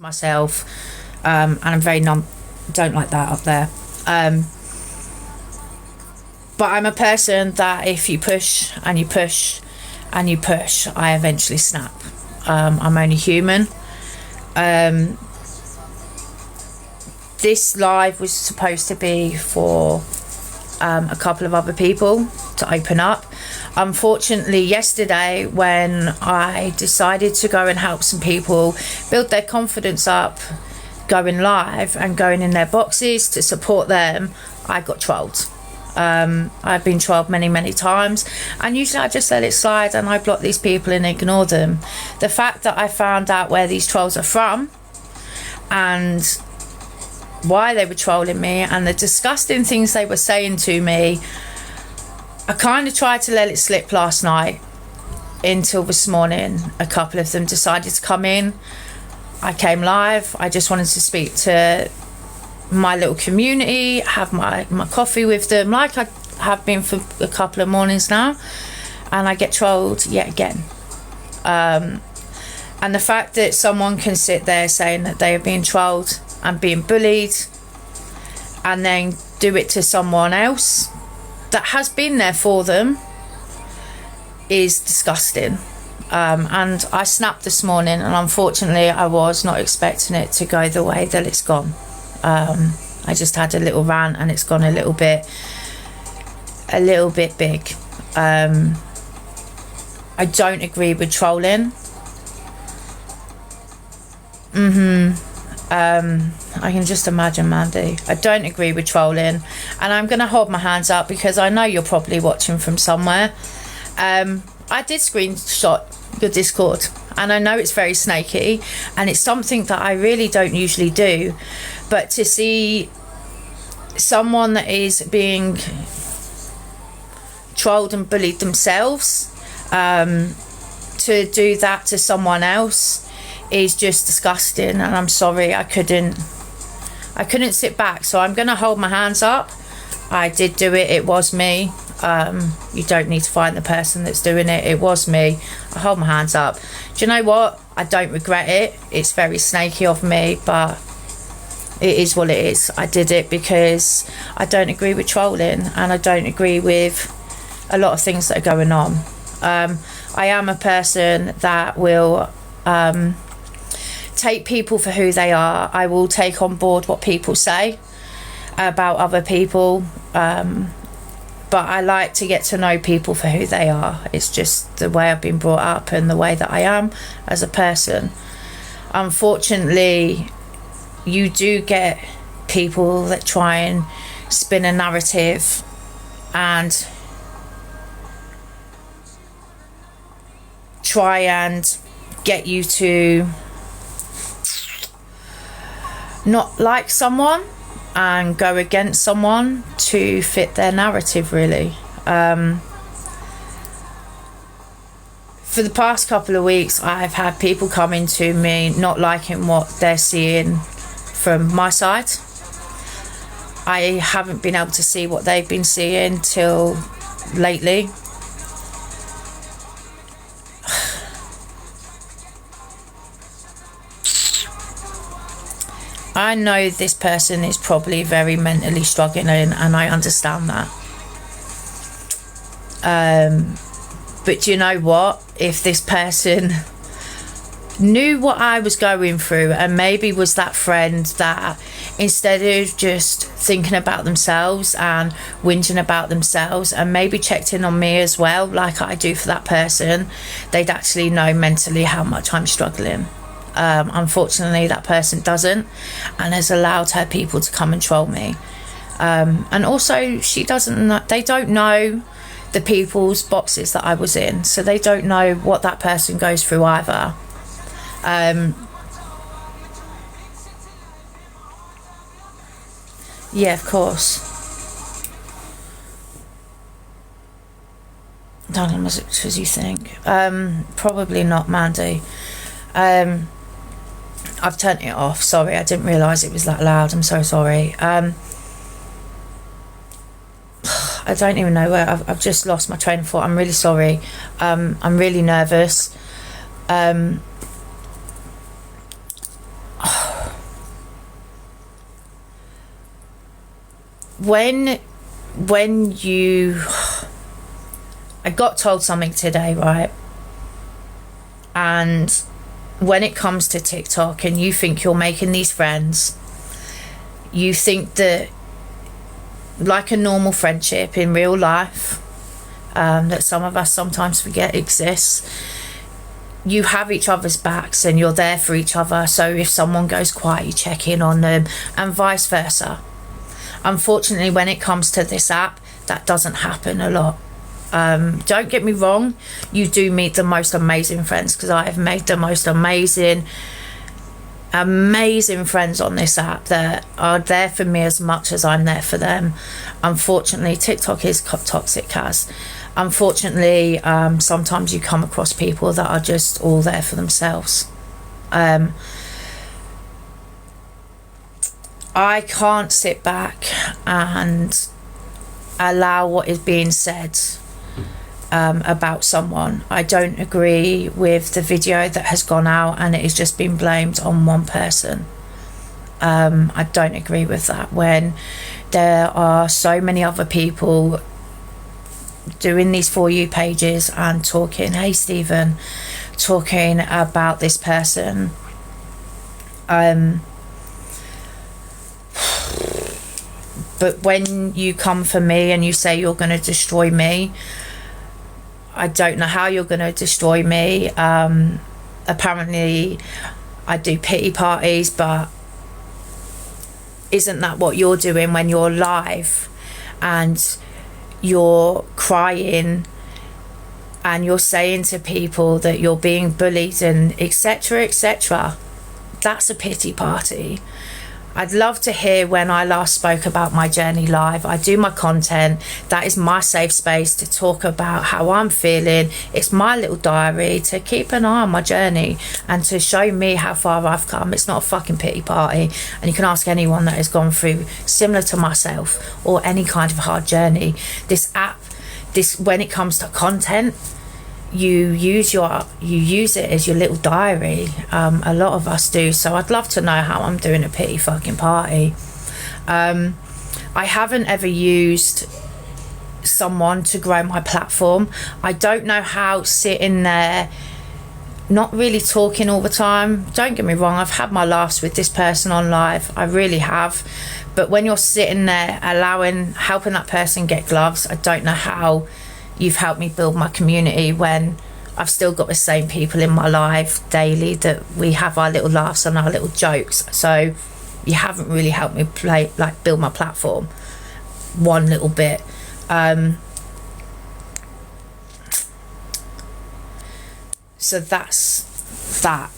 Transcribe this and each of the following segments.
myself, and I'm very don't like that up there. But I'm a person that if you push and you push and you push, I eventually snap. I'm only human. This live was supposed to be for a couple of other people to open up. Unfortunately, yesterday when I decided to go and help some people build their confidence up, going live and going in their boxes to support them, I got trolled. I've been trolled many times, and usually I just let it slide and I block these people and ignore them. The fact that I found out where these trolls are from and why they were trolling me and the disgusting things they were saying to me, I kind of tried to let it slip last night until this morning. A couple of them decided to come in. I came live. I just wanted to speak to my little community, have my coffee with them like I have been for a couple of mornings now, and I get trolled yet again. And the fact that someone can sit there saying that they are being trolled and being bullied and then do it to someone else that has been there for them is disgusting. And I snapped this morning, and unfortunately I was not expecting it to go the way that it's gone. I just had a little rant and it's gone a little bit big. I don't agree with trolling. I can just imagine, Mandy. I don't agree with trolling, and I'm going to hold my hands up because I know you're probably watching from somewhere. I did screenshot your Discord, and I know it's very snaky, and it's something that I really don't usually do, but to see someone that is being trolled and bullied themselves, to do that to someone else is just disgusting, and I'm sorry, I couldn't sit back, so I'm gonna hold my hands up. I did do it. It was me. You don't need to find the person that's doing it. It was me. I hold my hands up. Do you know what? I don't regret it. It's very snaky of me, but it is what it is. I did it because I don't agree with trolling, and I don't agree with a lot of things that are going on. I am a person that will take people for who they are. I will take on board what people say about other people, but I like to get to know people for who they are. It's just the way I've been brought up and the way that I am as a person. Unfortunately, you do get people that try and spin a narrative and try and get you to not like someone and go against someone to fit their narrative, really. For the past couple of weeks, I've had people coming to me not liking what they're seeing from my side. I haven't been able to see what they've been seeing till lately. I know this person is probably very mentally struggling, and I understand that. But do you know what? If this person knew what I was going through and maybe was that friend that instead of just thinking about themselves and whinging about themselves and maybe checked in on me as well, like I do for that person, they'd actually know mentally how much I'm struggling. Unfortunately, that person doesn't, and has allowed her people to come and troll me. And also, they don't know the people's boxes that I was in, so they don't know what that person goes through either. Yeah, of course. Not as much as you think. Probably not, Mandy. I've turned it off. Sorry, I didn't realise it was that loud. I'm so sorry. I don't even know where I've just lost my train of thought. I'm really sorry. I'm really nervous. when you, I got told something today, right? And when it comes to TikTok and you think you're making these friends, you think that like a normal friendship in real life, that some of us sometimes forget exists, you have each other's backs and you're there for each other. So if someone goes quiet, you check in on them, and vice versa. Unfortunately, when it comes to this app, that doesn't happen a lot. Don't get me wrong, you do meet the most amazing friends, because I have made the most amazing friends on this app that are there for me as much as I'm there for them. Unfortunately, TikTok is toxic, Kaz. Unfortunately, sometimes you come across people that are just all there for themselves. I can't sit back and allow what is being said about someone. I don't agree with the video that has gone out and it has just been blamed on one person. I don't agree with that when there are so many other people doing these For You pages and talking, hey Stephen, talking about this person. But when you come for me and you say you're going to destroy me, I don't know how you're going to destroy me. Apparently I do pity parties, but isn't that what you're doing when you're live and you're crying and you're saying to people that you're being bullied and etc, etc? That's a pity party. I'd love to hear when I last spoke about my journey live. I do my content. That is my safe space to talk about how I'm feeling. It's my little diary to keep an eye on my journey and to show me how far I've come. It's not a fucking pity party. And you can ask anyone that has gone through similar to myself or any kind of hard journey. This app, when it comes to content, you use it as your little diary. A lot of us do. So I'd love to know how I'm doing a pity fucking party. I haven't ever used someone to grow my platform. I don't know how sitting there not really talking all the time. Don't get me wrong, I've had my laughs with this person on live, I really have, but when you're sitting there helping that person get gloves, I don't know how you've helped me build my community when I've still got the same people in my life daily that we have our little laughs and our little jokes. So you haven't really helped me build my platform one little bit. So that's that.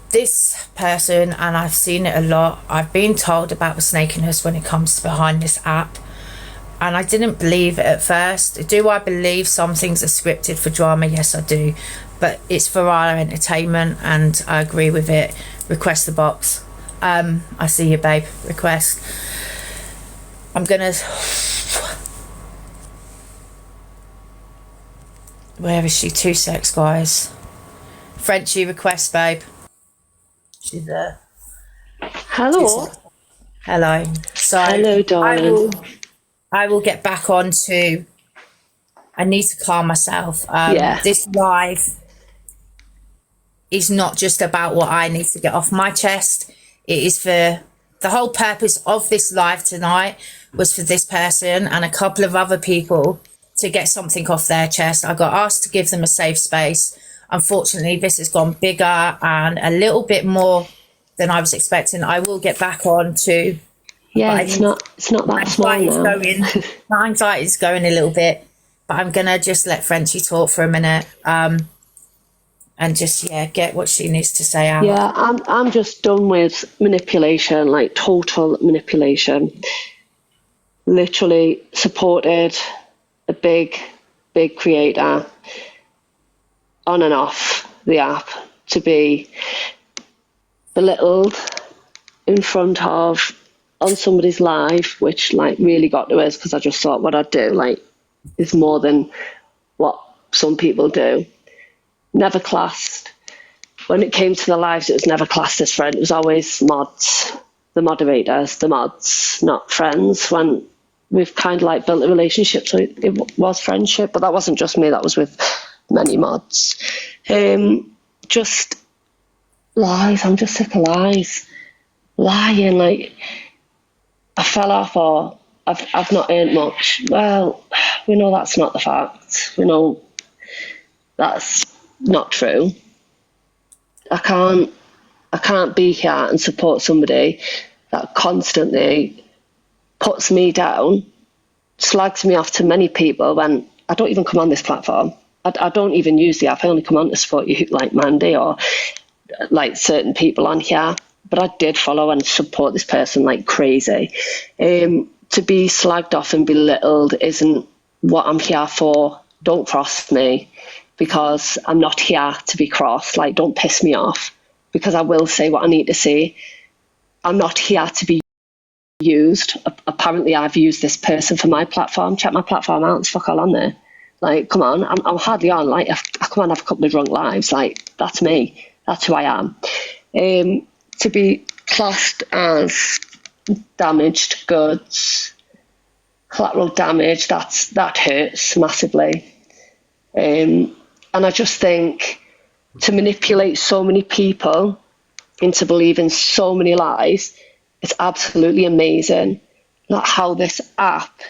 This person, and I've seen it a lot, I've been told about the snakiness when it comes to behind this app, and I didn't believe it at first. Do I believe some things are scripted for drama? Yes, I do, but it's for our entertainment, and I agree with it. Request the box. I see you, babe. Request. I'm gonna... Where is she? 2 secs, guys. Frenchie, request, babe. She's there. Hello. Hello. So hello, darling. I will get back on to... I need to calm myself. Yeah. This live is not just about what I need to get off my chest. It is for... The whole purpose of this live tonight was for this person and a couple of other people to get something off their chest. I got asked to give them a safe space. Unfortunately, this has gone bigger and a little bit more than I was expecting. I will get back on to... Yeah, it's not that small now. My anxiety is going a little bit, but I'm going to just let Frenchie talk for a minute and just, get what she needs to say out. Yeah, I'm just done with manipulation, like total manipulation. Literally supported a big creator on and off the app to be belittled in front of on somebody's live, which really got to us because I just thought what I'd do is more than what some people do. Never classed when it came to the lives, it was never classed as friend. It was always mods, the moderators, the mods, not friends. When we've kind of like built a relationship, so it was friendship, but that wasn't just me, that was with many mods. Just lies. I'm just sick of lies. Lying, like I fell off or I've not earned much. Well, we know that's not the fact. We know that's not true. I can't be here and support somebody that constantly puts me down, slags me off to many people when I don't even come on this platform. I don't even use the app. I only come on to support you like Mandy or like certain people on here. But I did follow and support this person like crazy. To be slagged off and belittled isn't what I'm here for. Don't cross me because I'm not here to be crossed. Like, don't piss me off because I will say what I need to say. I'm not here to be used. Apparently, I've used this person for my platform. Check my platform out. It's fuck all on there. Like, come on, I'm hardly on. Like, I come on, have a couple of drunk lives. Like, that's me. That's who I am. To be classed as damaged goods, collateral damage, that hurts massively. And I just think to manipulate so many people into believing so many lies, it's absolutely amazing. Not how this app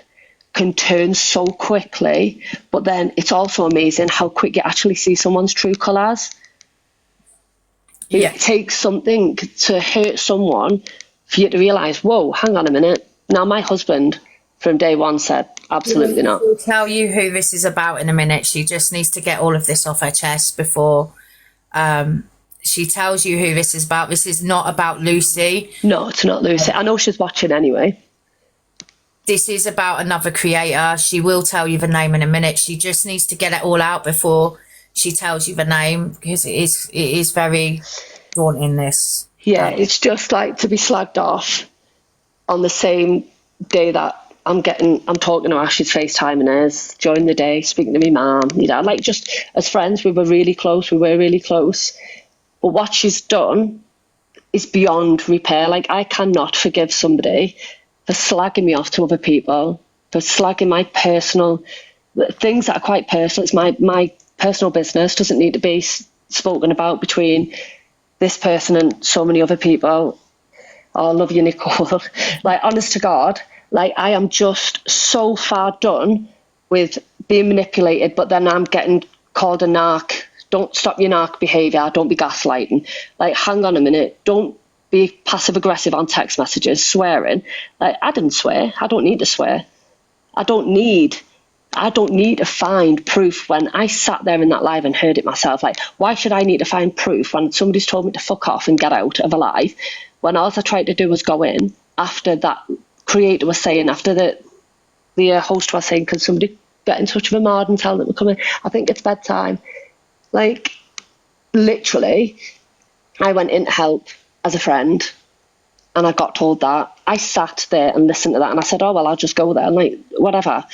can turn so quickly, but then it's also amazing how quick you actually see someone's true colours. Yeah. It takes something to hurt someone for you to realise, whoa, hang on a minute. Now, my husband from day one said, absolutely not. She'll tell you who this is about in a minute. She just needs to get all of this off her chest before she tells you who this is about. This is not about Lucy. No, it's not Lucy. I know she's watching anyway. This is about another creator. She will tell you the name in a minute. She just needs to get it all out before she tells you the name, because it is very daunting, this. Yeah, it's just like to be slagged off on the same day that I'm talking to her, she's FaceTiming us during the day, speaking to me mum, you know, like just as friends, we were really close. But what she's done is beyond repair. Like, I cannot forgive somebody for slagging me off to other people, for slagging my personal things that are quite personal. It's my personal business, doesn't need to be spoken about between this person and so many other people. Oh, I love you, Nicole. Like, honest to God, like, I am just so far done with being manipulated, but then I'm getting called a narc. Don't stop your narc behaviour. Don't be gaslighting. Like, hang on a minute. Don't be passive aggressive on text messages, swearing. Like, I didn't swear. I don't need to swear. I don't need to find proof when I sat there in that live and heard it myself. Like, why should I need to find proof when somebody's told me to fuck off and get out of a live, when all I tried to do was go in after that creator was saying, after the host was saying, can somebody get in touch with Mard and tell them to come in? I think it's bedtime. Like, literally, I went in to help as a friend and I got told that. I sat there and listened to that and I said, oh, well, I'll just go there. And like, whatever.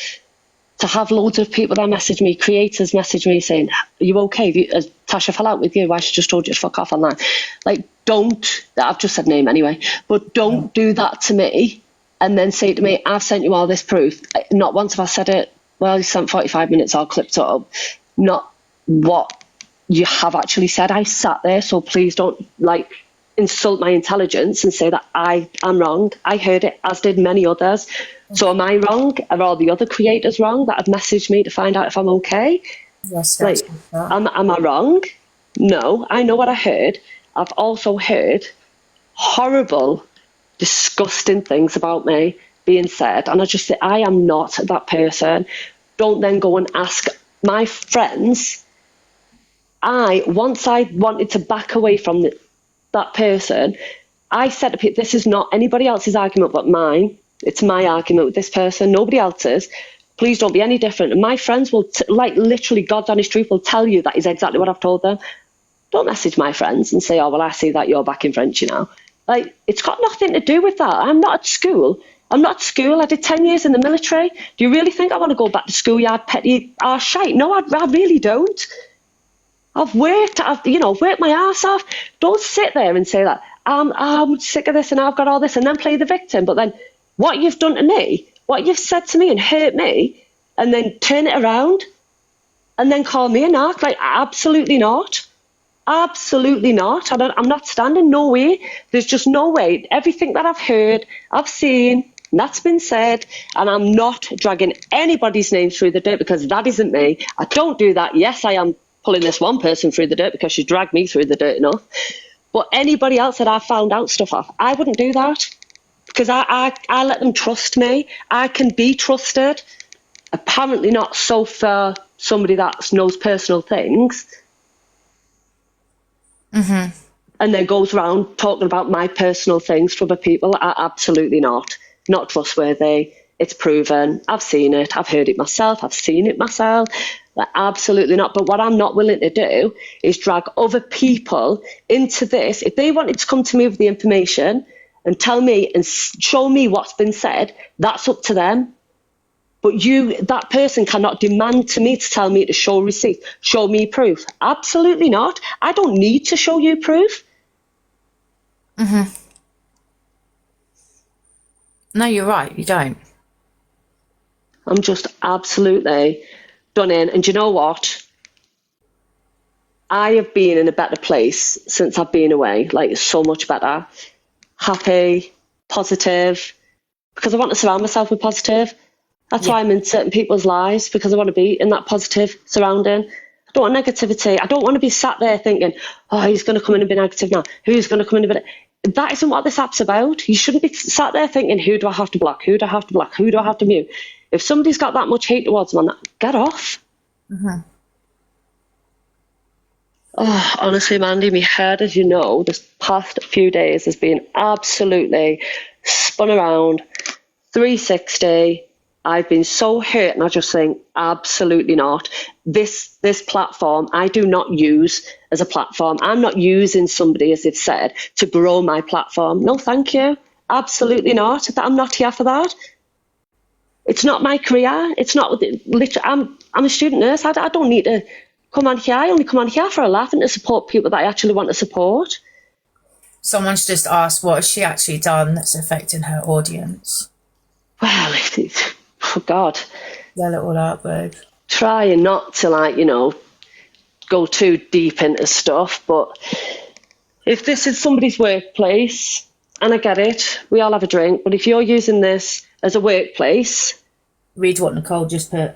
To have loads of people that message me, creators message me saying, are you okay? Has Tasha fell out with you? Why she just told you to fuck off on that? Like, I've just said name anyway, but don't do that to me and then say to me, I've sent you all this proof. Not once have I said it. Well, you sent 45 minutes all clipped up. Not what you have actually said. I sat there, so please don't like insult my intelligence and say that I am wrong. I heard it, as did many others. So am I wrong? Are all the other creators wrong that have messaged me to find out if I'm okay? Yes, like, am I wrong? No, I know what I heard. I've also heard horrible, disgusting things about me being said, and I just say I am not that person. Don't then go and ask my friends. Once I wanted to back away from that person, I said to people, this is not anybody else's argument but mine. It's my argument with this person, nobody else's. Please don't be any different. And my friends will, like, literally, God's honest truth will tell you that is exactly what I've told them. Don't message my friends and say, oh, well, I see that you're back in French, you know. Like, it's got nothing to do with that. I'm not at school. I did 10 years in the military. Do you really think I want to go back to schoolyard petty shite? No, I really don't. I've worked, worked my ass off. Don't sit there and say that I'm sick of this and I've got all this, and then play the victim. But then what you've done to me, what you've said to me and hurt me, and then turn it around and then call me a narc, like, absolutely not. Absolutely not. I'm not standing. No way. There's just no way. Everything that I've heard, I've seen, that's been said, and I'm not dragging anybody's name through the dirt, because that isn't me. I don't do that. Yes, I am pulling this one person through the dirt because she dragged me through the dirt enough. But anybody else that I've found out stuff off, I wouldn't do that, because I let them trust me. I can be trusted. Apparently not so for somebody that knows personal things. Mm-hmm. And then goes around talking about my personal things to other people. Absolutely not. Not trustworthy. It's proven. I've seen it. I've heard it myself. I've seen it myself. Like, absolutely not. But what I'm not willing to do is drag other people into this. If they wanted to come to me with the information and tell me and show me what's been said, that's up to them. But that person cannot demand to me to tell me to show receipts, show me proof. Absolutely not. I don't need to show you proof. Mm-hmm. No, you're right. You don't. I'm just absolutely done in. And you know what? I have been in a better place since I've been away. Like, so much better. Happy, positive. Because I want to surround myself with positive. That's why I'm in certain people's lives, because I want to be in that positive surrounding. I don't want negativity. I don't want to be sat there thinking, oh, he's going to come in and be negative now. Who's going to come in and be... That isn't what this app's about. You shouldn't be sat there thinking, who do I have to block? Who do I have to block? Who do I have to mute? If somebody's got that much hate towards them, get off. Mm-hmm. Oh, honestly, Mandy, my head, as you know, this past few days has been absolutely spun around 360. I've been so hurt, and I just think, absolutely not. This platform, I do not use as a platform. I'm not using somebody, as they've said, to grow my platform. No, thank you. Absolutely not. I'm not here for that. It's not my career. It's not. Literally, I'm a student nurse. I don't need to come on here. I only come on here for a laugh and to support people that I actually want to support. Someone's just asked, what has she actually done that's affecting her audience? Well, for God. Yell it all out, babe. Trying not to, go too deep into stuff, but if this is somebody's workplace, and I get it, we all have a drink, but if you're using this as a workplace... Read what Nicole just put.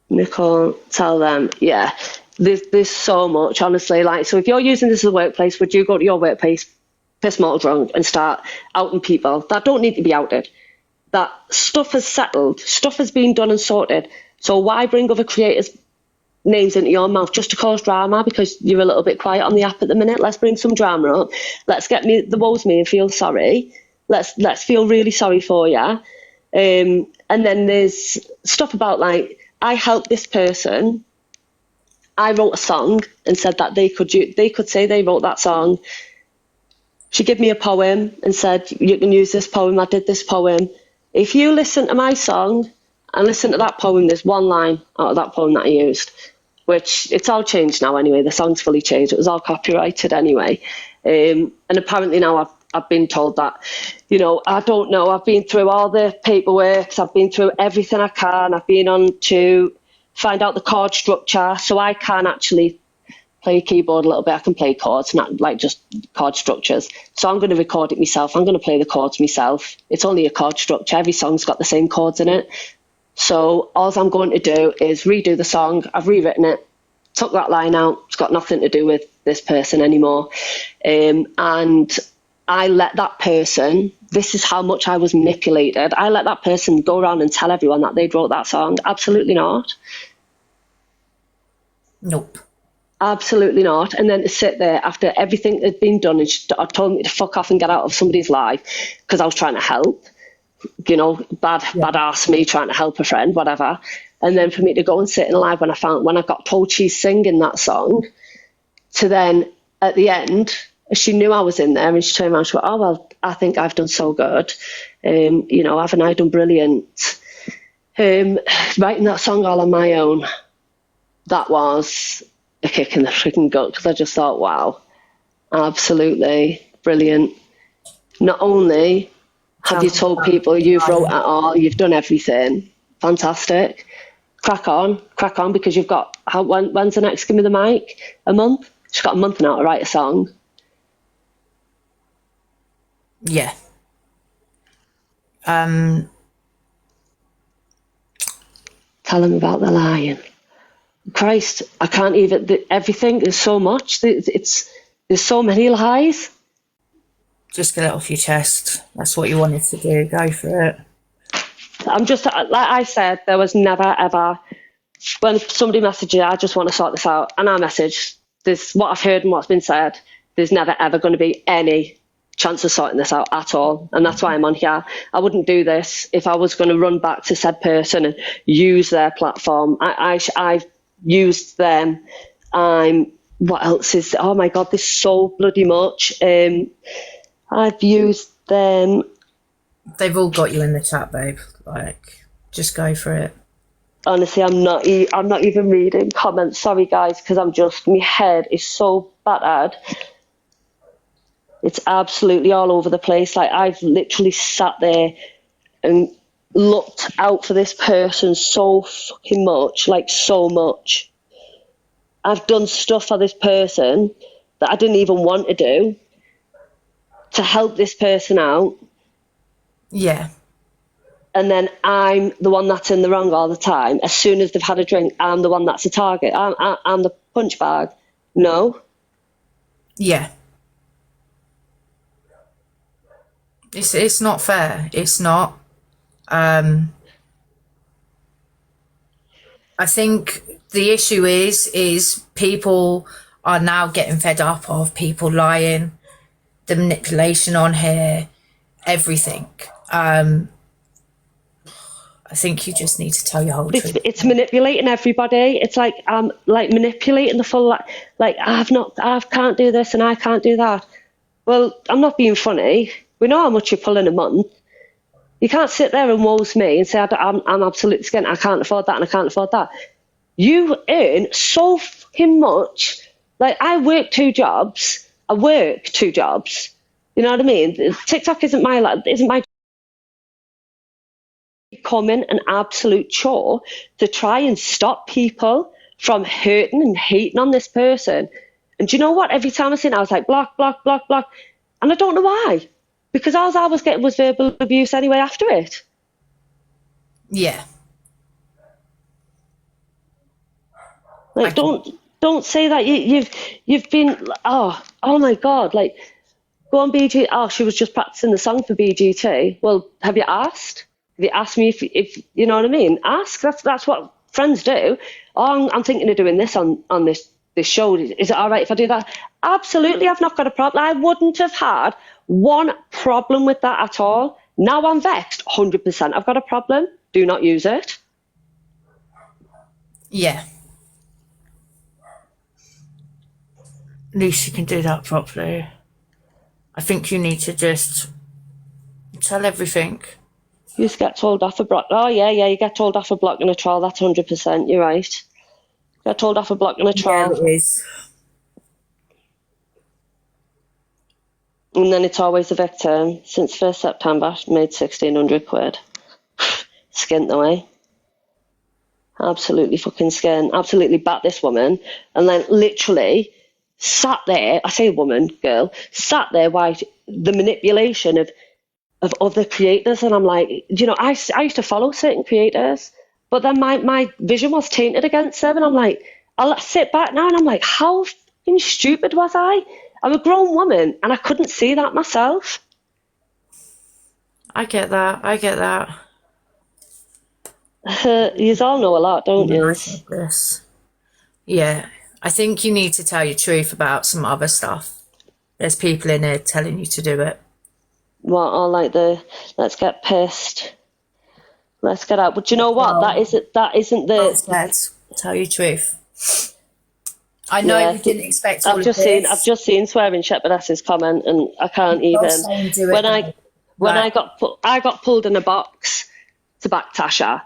Nicole, tell them, yeah, there's so much, honestly. So if you're using this as a workplace, would you go to your workplace, piss mortal drunk, and start outing people that don't need to be outed? That stuff has settled, stuff has been done and sorted. So why bring other creators' names into your mouth just to cause drama because you're a little bit quiet on the app at the minute? Let's bring some drama up. Let's get the woes me and feel sorry. Let's feel really sorry for you. And then there's stuff about I helped this person. I wrote a song and said that they could say they wrote that song. She gave me a poem and said, you can use this poem. I did this poem. If you listen to my song and listen to that poem, there's one line out of that poem that I used, which it's all changed now anyway. The song's fully changed. It was all copyrighted anyway. And apparently now I've been told that, I don't know. I've been through all the paperwork. I've been through everything I can. I've been on to find out the chord structure. So I can actually play keyboard a little bit. I can play chords, not just chord structures. So I'm going to record it myself. I'm going to play the chords myself. It's only a chord structure. Every song's got the same chords in it. So all I'm going to do is redo the song. I've rewritten it, took that line out. It's got nothing to do with this person anymore. And I let that person, this is how much I was manipulated. I let that person go around and tell everyone that they'd wrote that song. Absolutely not. Nope. Absolutely not. And then to sit there after everything had been done and she told me to fuck off and get out of somebody's life because I was trying to help, bad ass me trying to help a friend, whatever. And then for me to go and sit in live when I got told she's singing that song, to then at the end, she knew I was in there and she turned around and she went, oh, well, I think I've done so good. Haven't I done brilliant? Writing that song all on my own. That was a kick in the freaking gut, because I just thought, wow, absolutely brilliant. Not only have you told people you've wrote it all, you've done everything, fantastic. Crack on, because you've got, when's the next Give Me the Mic? A month? She's got a month now to write a song. Yeah. Tell them about the lion. Christ, I can't even, everything is so much. There's so many lies. Just get it off your chest. That's what you wanted to do. Go for it. I'm just, like I said, there was never, ever, when somebody messages, I just want to sort this out, and I message, this what I've heard and what's been said, there's never, ever going to be any chance of sorting this out at all. And that's why I'm on here. I wouldn't do this if I was going to run back to said person and use their platform. I've used them. What else is, oh my God, there's so bloody much. I've used them. They've all got you in the chat, babe. Like, just go for it. Honestly, I'm not even reading comments. Sorry, guys, because my head is so battered. It's absolutely all over the place. Like, I've literally sat there and looked out for this person so fucking much, like so much. I've done stuff for this person that I didn't even want to do to help this person out. Yeah. And then I'm the one that's in the wrong all the time. As soon as they've had a drink, I'm the one that's a target. I'm the punch bag. No. Yeah. It's not fair. It's not. I think the issue is people are now getting fed up of people lying, the manipulation on here, everything. I think you just need to tell your whole truth. It's manipulating everybody. It's like manipulating the full, like I can't do this and I can't do that. Well, I'm not being funny. We know how much you pull in a month. You can't sit there and woes me and say I'm absolutely skint. I can't afford that and I can't afford that. You earn so fucking much. Like, I work two jobs. You know what I mean? TikTok isn't my becoming an absolute chore to try and stop people from hurting and hating on this person. And do you know what? Every time I seen it, I was like, block. And I don't know why. Because all I was getting was verbal abuse anyway after it. Yeah. Like, don't say that you've been, oh my God, like, go on BG. Oh, she was just practicing the song for BGT. Well, have you asked? Have you asked me if you know what I mean? Ask. That's what friends do. Oh, I'm thinking of doing this on this show. Is it all right if I do that? Absolutely, I've not got a problem. I wouldn't have had one problem with that at all. Now I'm vexed. 100%. I've got a problem. Do not use it. Yeah. At least you can do that properly. I think you need to just tell everything. You just get told off a block. Oh, yeah, you get told off a block and a trial. That's 100%. You're right. Get told off a block and a trial. Yeah, it is. And then it's always the victim. Since 1st September, made 1,600 quid. Skint away. Absolutely fucking skint. Absolutely bat this woman. And then literally sat there, I say woman, girl, sat there while the manipulation of other creators. And I'm like, you know, I used to follow certain creators, but then my vision was tainted against them. And I'm like, I'll sit back now and I'm like, how fucking stupid was I? I'm a grown woman and I couldn't see that myself. I get that. You all know a lot, don't you? Yeah. I think you need to tell your truth about some other stuff. There's people in here telling you to do it. Well, I like let's get pissed. Let's get out. But you know what? That isn't the... Tell your truth. I know you didn't expect all of this. I've just seen Swearing Shepherdess's comment and I can't even... When I got pulled in a box to back Tasha,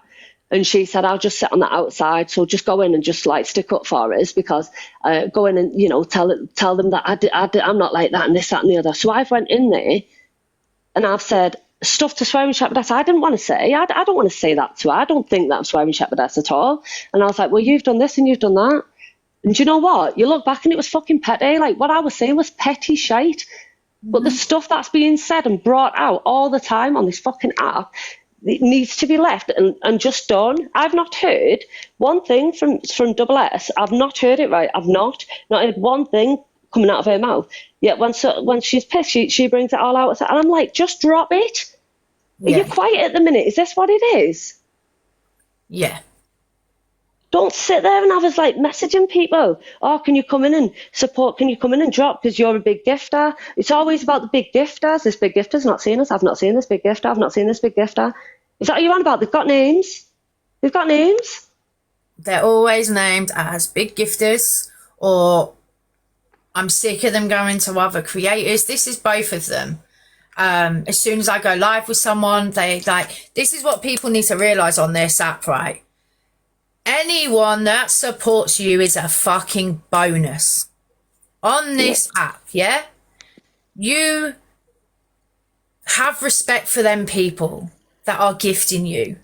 And she said, I'll just sit on the outside. So just go in and just like stick up for us, because go in and, you know, tell them that I'm not like that and this, that and the other. So I've went in there and I've said stuff to Swearing Shepherdess I didn't want to say. I don't want to say that to her. I don't think that I'm Swearing Shepherdess at all. And I was like, well, you've done this and you've done that. And do you know what? You look back and it was fucking petty. Like, what I was saying was petty shite. But the stuff that's being said and brought out all the time on this fucking app, it needs to be left and just done. I've not heard one thing from Double S. I've not heard it right. I've not heard one thing coming out of her mouth. Yet when she's pissed, she brings it all out. And I'm like, just drop it. Yeah. Are you quiet at the minute? Is this what it is? Yeah. Don't sit there and have us like messaging people. Oh, can you come in and support? Can you come in and drop because you're a big gifter? It's always about the big gifters. This big gifter's not seen us. I've not seen this big gifter. I've not seen this big gifter. Is that what you're on about? They've got names. They've got names. They're always named as big gifters, or I'm sick of them going to other creators. This is both of them. As soon as I go live with someone, they like, this is what people need to realise on this app, right? Anyone that supports you is a fucking bonus on this app, yeah? You have respect for them people that are gifting you.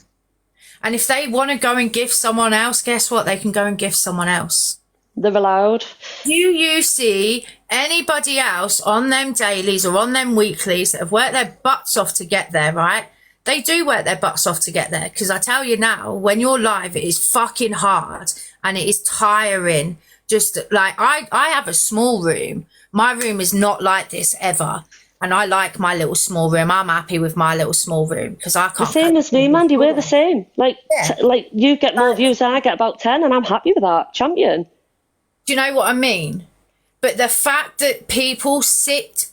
And if they want to go and gift someone else, guess what? They can go and gift someone else. They're allowed. Do you see anybody else on them dailies or on them weeklies that have worked their butts off to get there, right? They do work their butts off to get there, because I tell you now, when you're live, it is fucking hard and it is tiring. Just like I have a small room. My room is not like this ever. And I like my little small room. I'm happy with my little small room because I can't. The same as me, Mandy. We're the same. Like, like you get more views than I get, about 10, and I'm happy with that. Champion. Do you know what I mean? But the fact that people sit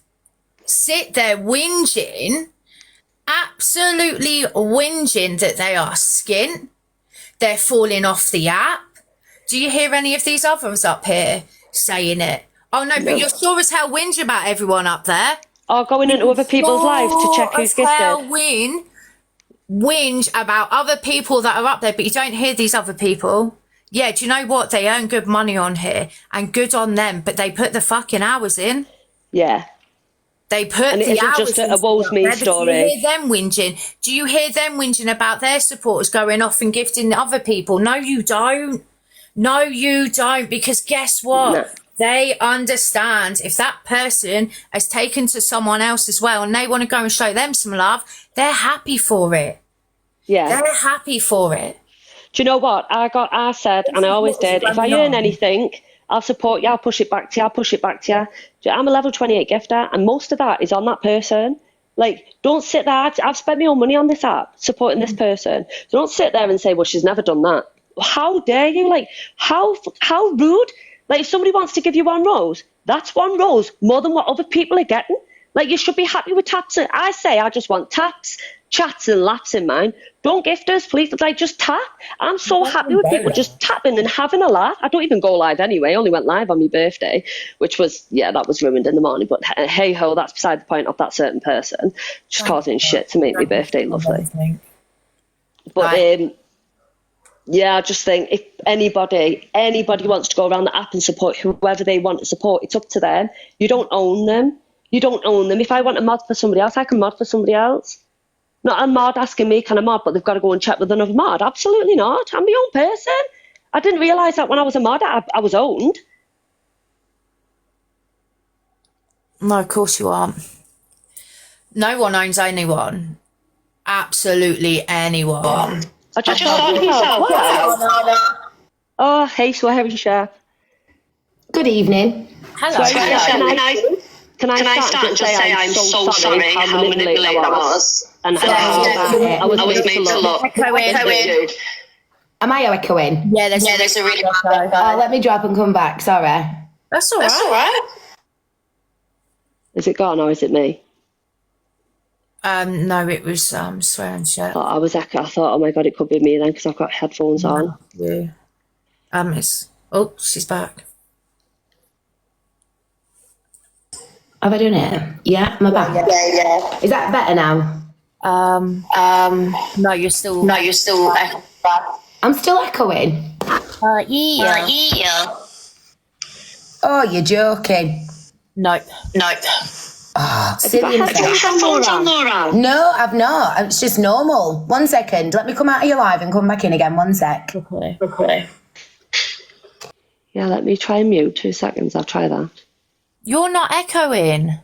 there whinging, absolutely whinging that they are skint, they're falling off the app. Do you hear any of these others up here saying it? Oh no, but you're sure as hell whinge about everyone up there. Or going into other people's lives to check who's gifted. Whinge about other people that are up there, but you don't hear these other people. Yeah, do you know what? They earn good money on here, and good on them, but they put the fucking hours in. Yeah. They put and the hours in. Just a woes me story. Do you hear them whinging? Do you hear them whinging about their supporters going off and gifting other people? No, you don't. No, you don't, because guess what? No. They understand if that person has taken to someone else as well and they want to go and show them some love, they're happy for it. Yeah. They're happy for it. Do you know what? I said, and I always did, if I earn anything, I'll support you, I'll push it back to you, I'm a level 28 gifter, and most of that is on that person. Like, don't sit there. I've spent my own money on this app supporting this person. So don't sit there and say, well, she's never done that. How dare you? Like, how rude? Like, if somebody wants to give you one rose, that's one rose more than what other people are getting. Like, you should be happy with taps. I say I just want taps, chats and laughs in mine. Don't gift us, please. Like, just tap. I'm so happy with people just tapping and having a laugh. I don't even go live anyway. I only went live on my birthday, which was, that was ruined in the morning. But hey-ho, that's beside the point of that certain person. Just causing shit to make my birthday lovely. But, I just think if anybody wants to go around the app and support whoever they want to support, it's up to them. You don't own them. If I want a mod for somebody else, I can mod for somebody else. Not a mod asking me, can I mod, but they've got to go and check with another mod. Absolutely not. I'm my own person. I didn't realise that when I was a mod, I was owned. No, of course you aren't. No one owns anyone. Absolutely anyone. I just thought to myself, wow. Oh, hey, Swearing Chef. Good evening. Hello. Can I start and just say I'm so sorry how manipulated I was and how I was made to look. Am I echoing? Yeah, there's a really bad echo. Oh, let me drop and come back. Sorry. That's all right. Is it gone or is it me? No, it was Swearing Chef. I thought, oh my god, it could be me then because I've got headphones on. Yeah. She's back. Have I done it? Yeah, am I back? Yeah. Is that better now? No, you're still. I'm still echoing. Yeah. Oh, you're joking. Nope. Oh, Have you got headphones on, Laura? No, I've not. It's just normal. 1 second. Let me come out of your live and come back in again. 1 sec. Okay. Yeah, let me try and mute. 2 seconds. I'll try that. You're not echoing.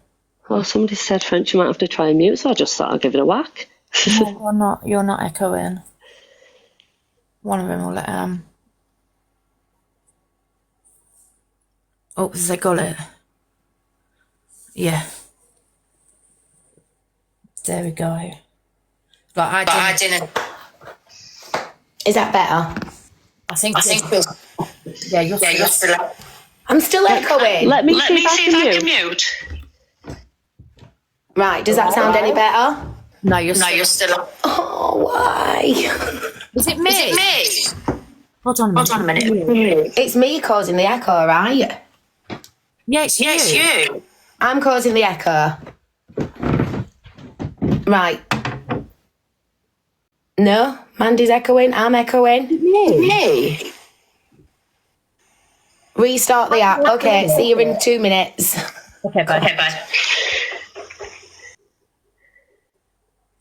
Oh, somebody said French, you might have to try and mute, so I just thought I'd give it a whack. No, you're not echoing. One of them will let Oh, they got it. Yeah. There we go. But I didn't. Is that better? I think. Yeah, you're still. I'm still echoing. Let me see if I can mute. Right, does that sound any better? No, you're still. Oh, why? Is it me? Hold on a minute. It's me causing the echo, right? Yeah, it's you. I'm causing the echo. Right. No, Mandy's echoing. I'm echoing. Me. Restart the app. Okay, see you in 2 minutes. Okay, bye.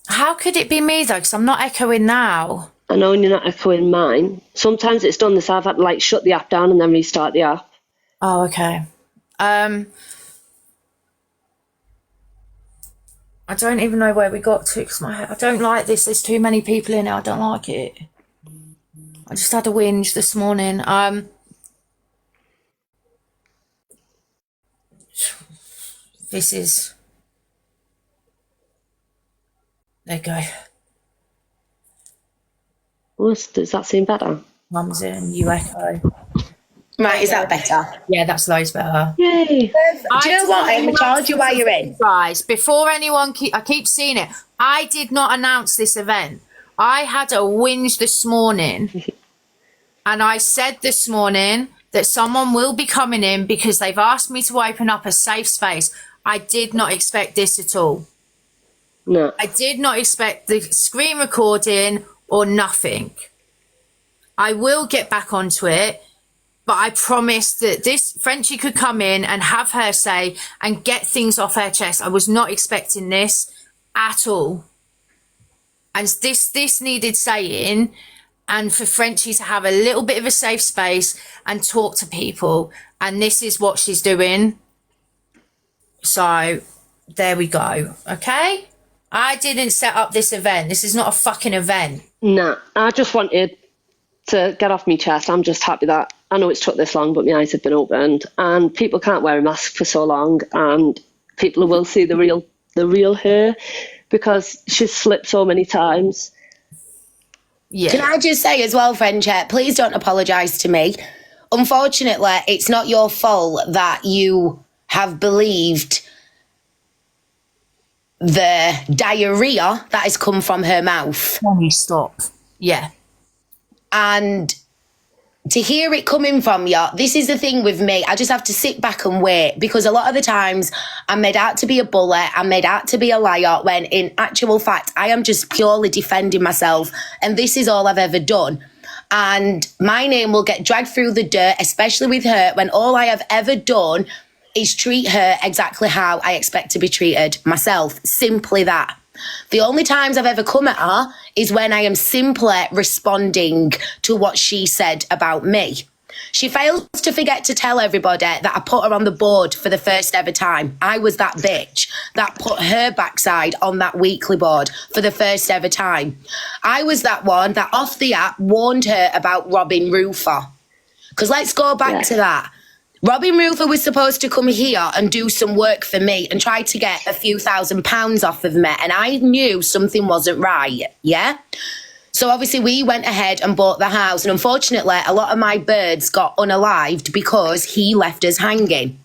How could it be me though? Because I'm not echoing now. I know you're not echoing mine. Sometimes it's done this. I've had to like shut the app down and then restart the app. Oh, okay. I don't even know where we got to because I don't like this. There's too many people in it. I don't like it. I just had a whinge this morning. This is. There you go. Does that seem better? Mum's in. You echo. Right, is that better? Yeah, that's loads better. Yay! Do you know what? I'm going to charge you while you're in. Guys, before anyone I keep seeing it. I did not announce this event. I had a whinge this morning, and I said this morning that someone will be coming in because they've asked me to open up a safe space. I did not expect this at all. No. I did not expect the screen recording or nothing. I will get back onto it. But I promised that this Frenchie could come in and have her say and get things off her chest. I was not expecting this at all. And this needed saying, and for Frenchie to have a little bit of a safe space and talk to people. And this is what she's doing. So there we go. Okay? I didn't set up this event. This is not a fucking event. Nah, I just wanted to get off my chest. I'm just happy that I know it's took this long, but my eyes have been opened, and people can't wear a mask for so long, and people will see the real her because she's slipped so many times. Yeah. Can I just say as well, Friendship, please don't apologise to me. Unfortunately, it's not your fault that you have believed the diarrhea that has come from her mouth. Can you stop? Yeah. And to hear it coming from you, this is the thing with me. I just have to sit back and wait, because a lot of the times I'm made out to be a bully, I'm made out to be a liar, when in actual fact, I am just purely defending myself. And this is all I've ever done. And my name will get dragged through the dirt, especially with her, when all I have ever done is treat her exactly how I expect to be treated myself. Simply that. The only times I've ever come at her is when I am simply responding to what she said about me. She fails to forget to tell everybody that I put her on the board for the first ever time. I was that bitch that put her backside on that weekly board for the first ever time. I was that one that off the app warned her about Robin Roofer. Because let's go back to that. Robin Roofer was supposed to come here and do some work for me and try to get a few £1,000s off of me. And I knew something wasn't right, yeah? So obviously we went ahead and bought the house. And unfortunately, a lot of my birds got unalived because he left us hanging.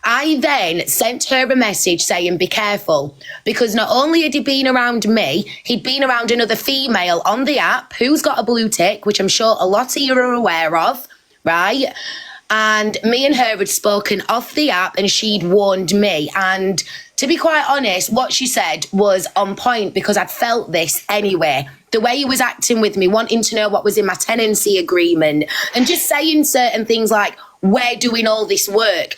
I then sent her a message saying, be careful, because not only had he been around me, he'd been around another female on the app who's got a blue tick, which I'm sure a lot of you are aware of, right? And me and her had spoken off the app and she'd warned me. And to be quite honest, what she said was on point because I'd felt this anyway. The way he was acting with me, wanting to know what was in my tenancy agreement and just saying certain things like, we're doing all this work.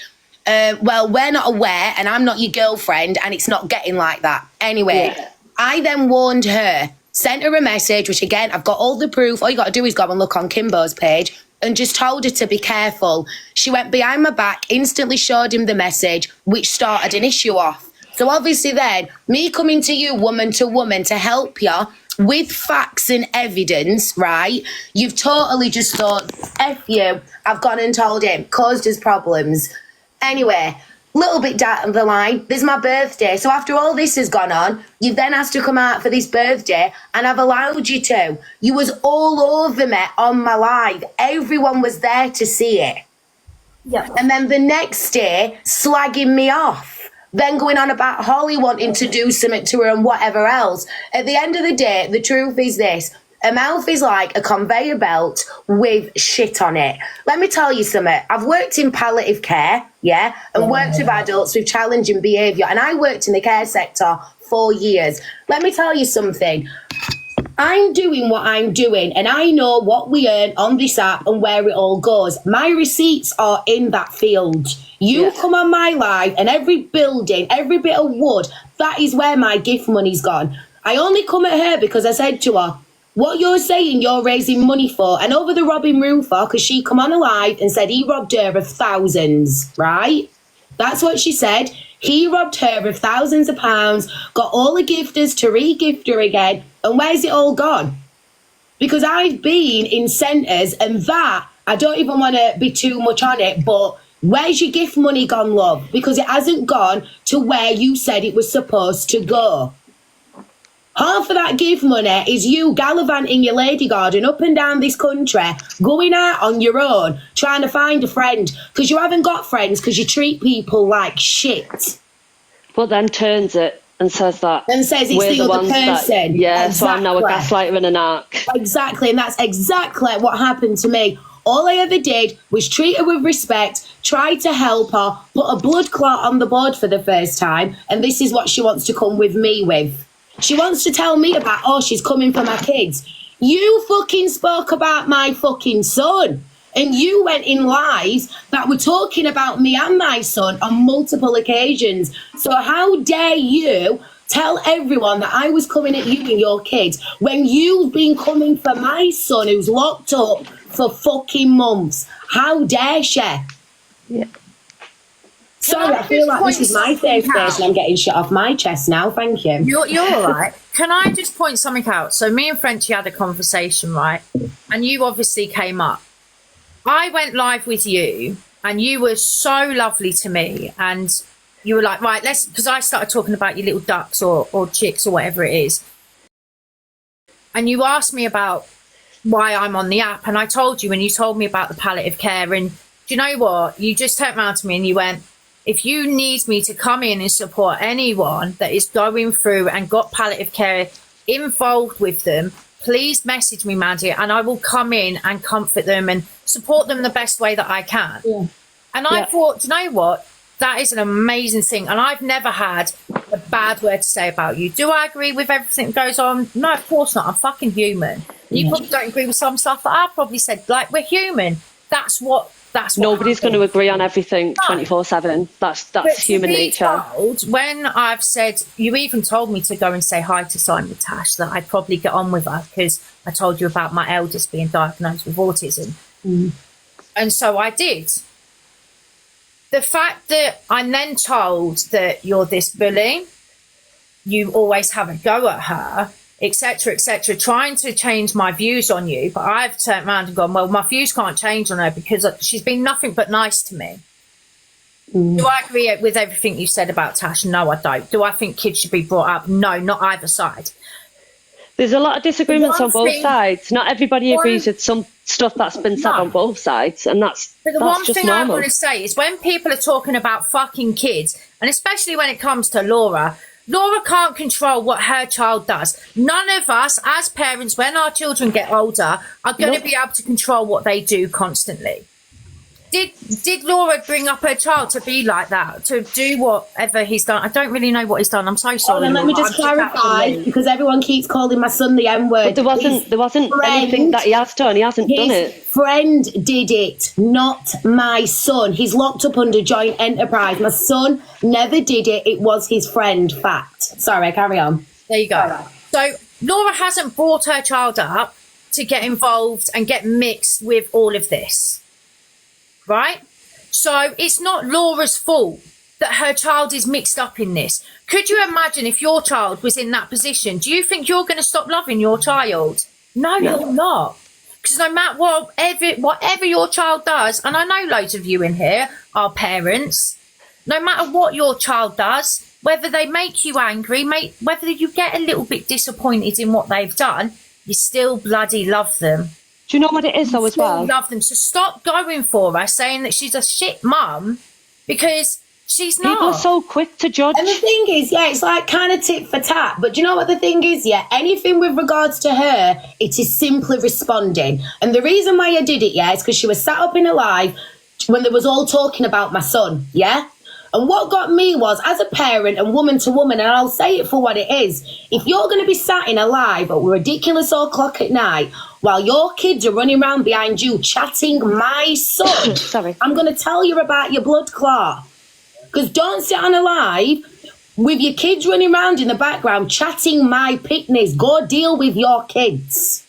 Well, we're not aware and I'm not your girlfriend and it's not getting like that. Anyway, I then warned her, sent her a message, which again, I've got all the proof. All you got to do is go and look on Kimbo's page and just told her to be careful. She went behind my back, instantly showed him the message, which started an issue off. So obviously then, me coming to you woman to woman to help you with facts and evidence, right? You've totally just thought, F you, I've gone and told him, caused us problems. Anyway, little bit down the line, there's my birthday. So after all this has gone on, you've then asked to come out for this birthday and I've allowed you to. You was all over me on my live. Everyone was there to see it. Yeah. And then the next day, slagging me off. Then going on about Holly wanting to do something to her and whatever else. At the end of the day, the truth is this. A mouth is like a conveyor belt with shit on it. Let me tell you something. I've worked in palliative care, yeah, and worked with adults with challenging behaviour. And I worked in the care sector 4 years. Let me tell you something. I'm doing what I'm doing and I know what we earn on this app and where it all goes. My receipts are in that field. You come on my live and every building, every bit of wood, that is where my gift money's gone. I only come at her because I said to her, what you're saying you're raising money for, and over the robbing room for, because she come on a live and said he robbed her of thousands, right? That's what she said. He robbed her of thousands of pounds, got all the gifters to re-gift her again, and where's it all gone? Because I've been in centres, and that, I don't even want to be too much on it, but where's your gift money gone, love? Because it hasn't gone to where you said it was supposed to go. Half of that gift money is you gallivanting your lady garden up and down this country, going out on your own, trying to find a friend, because you haven't got friends because you treat people like shit. But then turns it and says that. And says it's the other person. Exactly. So I'm now a gaslighter and a narc. Exactly, and that's exactly what happened to me. All I ever did was treat her with respect, try to help her, put a blood clot on the board for the first time, and this is what she wants to come with me with. She wants to tell me about, oh, she's coming for my kids. You fucking spoke about my fucking son. And you went in lives that were talking about me and my son on multiple occasions. So how dare you tell everyone that I was coming at you and your kids when you've been coming for my son who's locked up for fucking months? How dare she? Yeah. Sorry, I feel like this is my safe space and I'm getting shit off my chest now. Thank you. You're all right. Can I just point something out? So me and Frenchie had a conversation, right? And you obviously came up. I went live with you and you were so lovely to me. And you were like, right, let's, because I started talking about your little ducks or chicks or whatever it is. And you asked me about why I'm on the app. And I told you, and you told me about the palliative care. And do you know what? You just turned around to me and you went, if you need me to come in and support anyone that is going through and got palliative care involved with them, please message me, Maddie, and I will come in and comfort them and support them the best way that I can. Yeah. And I thought, do you know what? That is an amazing thing. And I've never had a bad word to say about you. Do I agree with everything that goes on? No, of course not. I'm fucking human. You probably don't agree with some stuff that I probably said. Like, we're human. That's what nobody's going to agree on everything 24/7. That's human nature. When I've said, you even told me to go and say hi to Simon Tash, that I'd probably get on with her because I told you about my eldest being diagnosed with autism. And so I did. The fact that I'm then told that you're this bully, you always have a go at her, etc., trying to change my views on you, but I've turned around and gone, well, my views can't change on her because she's been nothing but nice to me. Do I agree with everything you said about Tash? No, I don't. Do I think kids should be brought up? No, not either side. There's a lot of disagreements on both sides. Not everybody agrees with some stuff that's been said on both sides, and that's But the one just thing normal. I want to say is when people are talking about fucking kids, and especially when it comes to Laura can't control what her child does. None of us as parents, when our children get older, are going to be able to control what they do constantly. did Laura bring up her child to be like that, to do whatever he's done? I don't really know what he's done. I'm so sorry. And let me just clarify, because everyone keeps calling my son the N word. But there wasn't anything that he has done. He hasn't done it. His friend did it, not my son. He's locked up under joint enterprise. My son never did it. It was his friend. Fact. Sorry, carry on. There you go. Right. So Laura hasn't brought her child up to get involved and get mixed with all of this, right? So it's not Laura's fault that her child is mixed up in this. Could you imagine if your child was in that position? Do you think you're going to stop loving your child? No, you're not. Because no matter whatever your child does, and I know loads of you in here are parents, no matter what your child does, whether they make you angry, whether you get a little bit disappointed in what they've done, you still bloody love them. Do you know what it is though as well? Love them. So stop going for her, saying that she's a shit mum, because she's not. People are so quick to judge. And the thing is, yeah, it's like kind of tit for tat. But do you know what the thing is? Yeah, anything with regards to her, it is simply responding. And the reason why I did it, yeah, is because she was sat up in a live when they was all talking about my son, yeah? And what got me was, as a parent and woman to woman, and I'll say it for what it is, if you're going to be sat in a live at ridiculous o'clock at night while your kids are running around behind you chatting my son, sorry, I'm going to tell you about your blood clot. Because don't sit on a live with your kids running around in the background chatting my picnics. Go deal with your kids.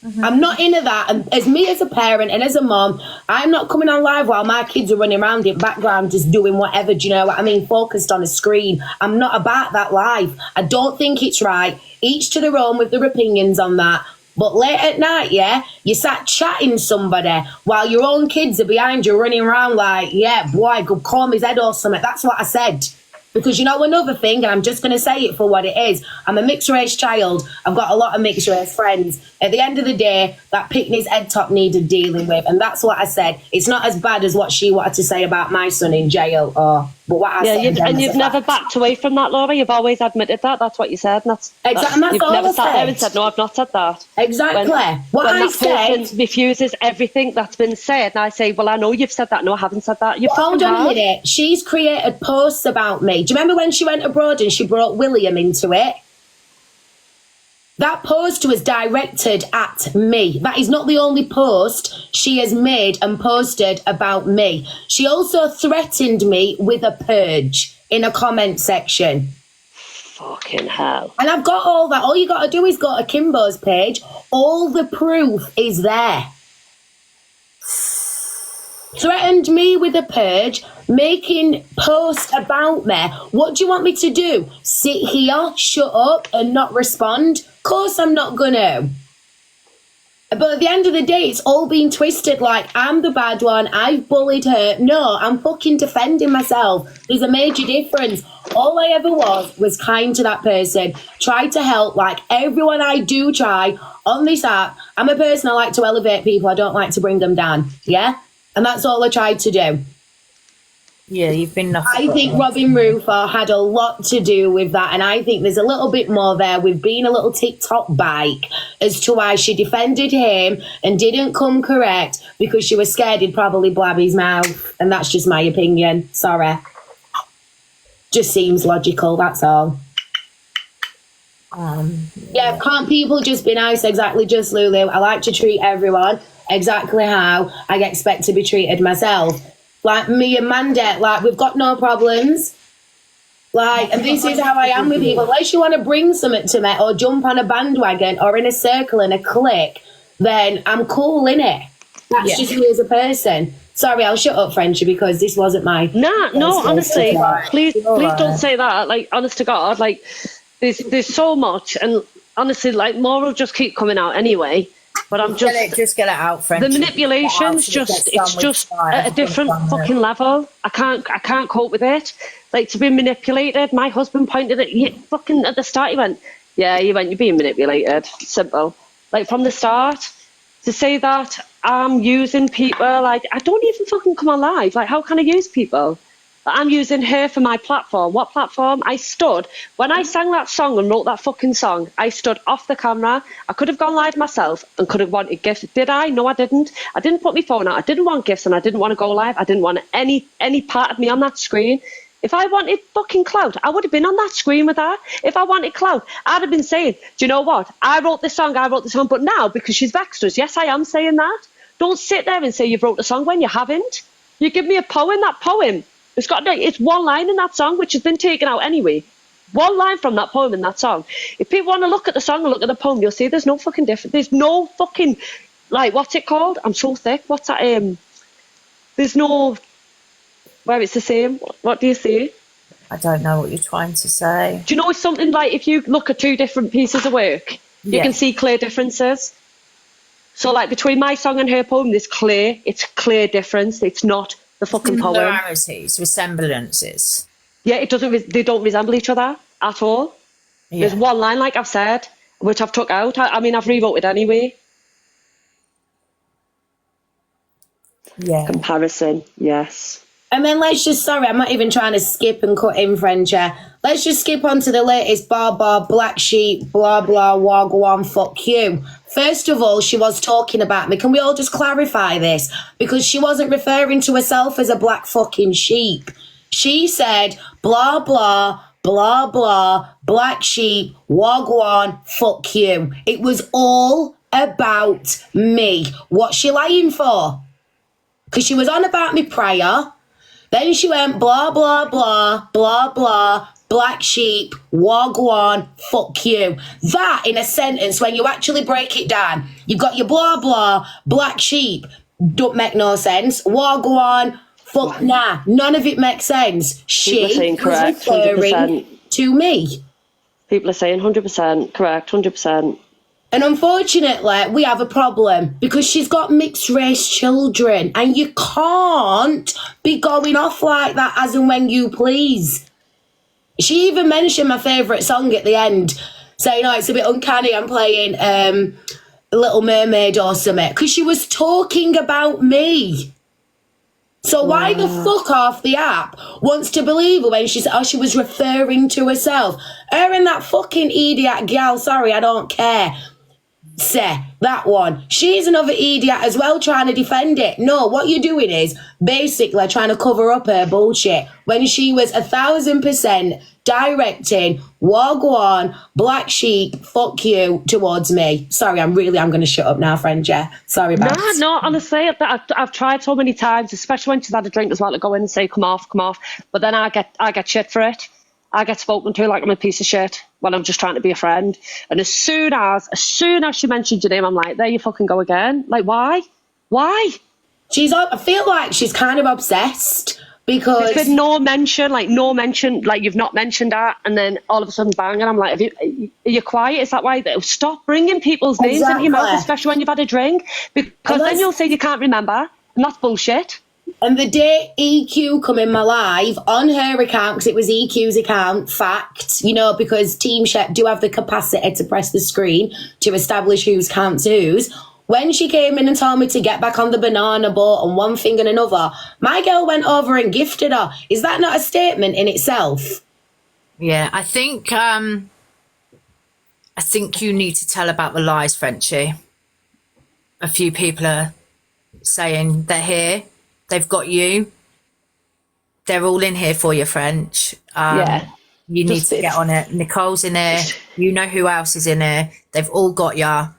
Mm-hmm. I'm not into that. And as me as a parent and as a mom, I'm not coming on live while my kids are running around in the background just doing whatever, do you know what I mean, focused on a screen. I'm not about that live. I don't think it's right. Each to their own with their opinions on that. But late at night, yeah, you sat chatting somebody while your own kids are behind you running around like, yeah, boy, go comb his head or something. That's what I said. Because you know another thing, and I'm just going to say it for what it is, I'm a mixed race child. I've got a lot of mixed race friends. At the end of the day, that picnic's head top needed dealing with. And that's what I said. It's not as bad as what she wanted to say about my son in jail. But what I said. And you've never backed away from that, Laura. You've always admitted that. That's what you said. And that's you've never sat there and said, no, I've not said that. Exactly. When that person refuses everything that's been said, and I say, well, I know you've said that. No, I haven't said that. Hold on a minute. She's created posts about me. Do you remember when she went abroad and she brought William into it? That post was directed at me. That is not the only post she has made and posted about me. She also threatened me with a purge in a comment section. Fucking hell. And I've got all that. All you got to do is go to Kimbo's page. All the proof is there. Threatened me with a purge, making posts about me. What do you want me to do? Sit here, shut up, and not respond? Of course I'm not gonna. But at the end of the day, it's all been twisted like I'm the bad one, I've bullied her. No, I'm fucking defending myself. There's a major difference. All I ever was kind to that person, tried to help like everyone I do try on this app. I'm a person, I like to elevate people, I don't like to bring them down, yeah? And that's all I tried to do. Yeah, you've been nothing. I think Robin Rufo had a lot to do with that, and I think there's a little bit more there with being a little TikTok bike as to why she defended him and didn't come correct because she was scared he'd probably blab his mouth, and that's just my opinion. Sorry. Just seems logical, that's all. Yeah, can't people just be nice? Exactly, just Lulu. I like to treat everyone exactly how I expect to be treated myself. Like me and Mandette, like we've got no problems. Like, and this is how I am with people. Unless you want to bring something to me or jump on a bandwagon or in a circle in a clique, then I'm cool in it. That's just me as a person. Sorry, I'll shut up, Frenchie, because this wasn't my... No, honestly, please don't say that. Like, honest to God, like, there's so much, and honestly, like, more will just keep coming out anyway. But I'm just get it out, Frenchie. The manipulation's just at a different fucking level. I can't cope with it. Like, to be manipulated. My husband pointed at you fucking at the start. He went, you're being manipulated. Simple. Like, from the start, to say that I'm using people, like, I don't even fucking come alive. Like, how can I use people? but I'm using her for my platform. What platform? I stood, when I sang that song and wrote that fucking song, I stood off the camera. I could have gone live myself and could have wanted gifts. Did I? No, I didn't. I didn't put my phone out. I didn't want gifts and I didn't want to go live. I didn't want any part of me on that screen. If I wanted fucking clout, I would have been on that screen with her. If I wanted clout, I'd have been saying, do you know what? I wrote this song. But now, because she's vexed us, yes, I am saying that. Don't sit there and say you've wrote a song when you haven't. You give me a poem, that poem, it's one line in that song, which has been taken out anyway. One line from that poem in that song. If people want to look at the song and look at the poem, you'll see there's no fucking difference. There's no fucking, like, what's it called? I'm so thick. What's that? There's no... Where it's the same. What do you see? I don't know what you're trying to say. Do you know something like if you look at two different pieces of work, you can see clear differences? So like between my song and her poem, it's clear difference. It's not the fucking poem. Similarities, resemblances. Yeah, they don't resemble each other at all. Yeah. There's one line, like I've said, which I've took out. I mean, I've rewrote it anyway. Yeah. Comparison, yes. And then sorry, I'm not even trying to skip and cut in, Frenchie. Let's just skip on to the latest bar, black sheep, blah, blah, wagwan, fuck you. First of all, she was talking about me. Can we all just clarify this? Because she wasn't referring to herself as a black fucking sheep. She said, blah, blah, blah, blah, black sheep, wagwan, fuck you. It was all about me. What's she lying for? Because she was on about me prior. Then she went blah, blah, blah, blah, blah, black sheep, wagwan, fuck you. That in a sentence, when you actually break it down, you've got your blah, blah, black sheep, don't make no sense. Wagwan, fuck, nah, none of it makes sense. She was saying correct, referring 100%. to me. People are saying 100%, correct, 100%. And unfortunately, we have a problem because she's got mixed race children and you can't be going off like that as and when you please. She even mentioned my favourite song at the end, saying, oh, it's a bit uncanny I'm playing Little Mermaid or something, because she was talking about me. So why the fuck off the app wants to believe her when she said, oh, she was referring to herself. Her and that fucking idiot gal, sorry, I don't care. Say that one. She's another idiot as well trying to defend it. No, what you're doing is basically trying to cover up her bullshit when she was 1,000% directing wagwan, black sheep, fuck you towards me. Sorry, I'm going to shut up now, friend. Yeah, sorry about that. No, honestly, I've tried so many times, especially when she's had a drink as well, to go in and say come off, but then I get shit for it. I get spoken to like I'm a piece of shit when I'm just trying to be a friend. And as soon as she mentioned your name, I'm like, there you fucking go again. Like, why? Why? I feel like she's kind of obsessed because... There's been no mention, like you've not mentioned that, and then all of a sudden bang, and I'm like, are you quiet? Is that why? Stop bringing people's names into your mouth, especially when you've had a drink, because then you'll say you can't remember, and that's bullshit. And the day EQ come in my live on her account, because it was EQ's account, fact, because Team Shep do have the capacity to press the screen to establish who's counts who's. When she came in and told me to get back on the banana boat and one thing and another, my girl went over and gifted her. Is that not a statement in itself? Yeah, I think you need to tell about the lies, Frenchie. A few people are saying they're here. They've got you. They're all in here for you, French. Yeah. You need to get on it. Nicole's in there. You know who else is in there. They've all got ya.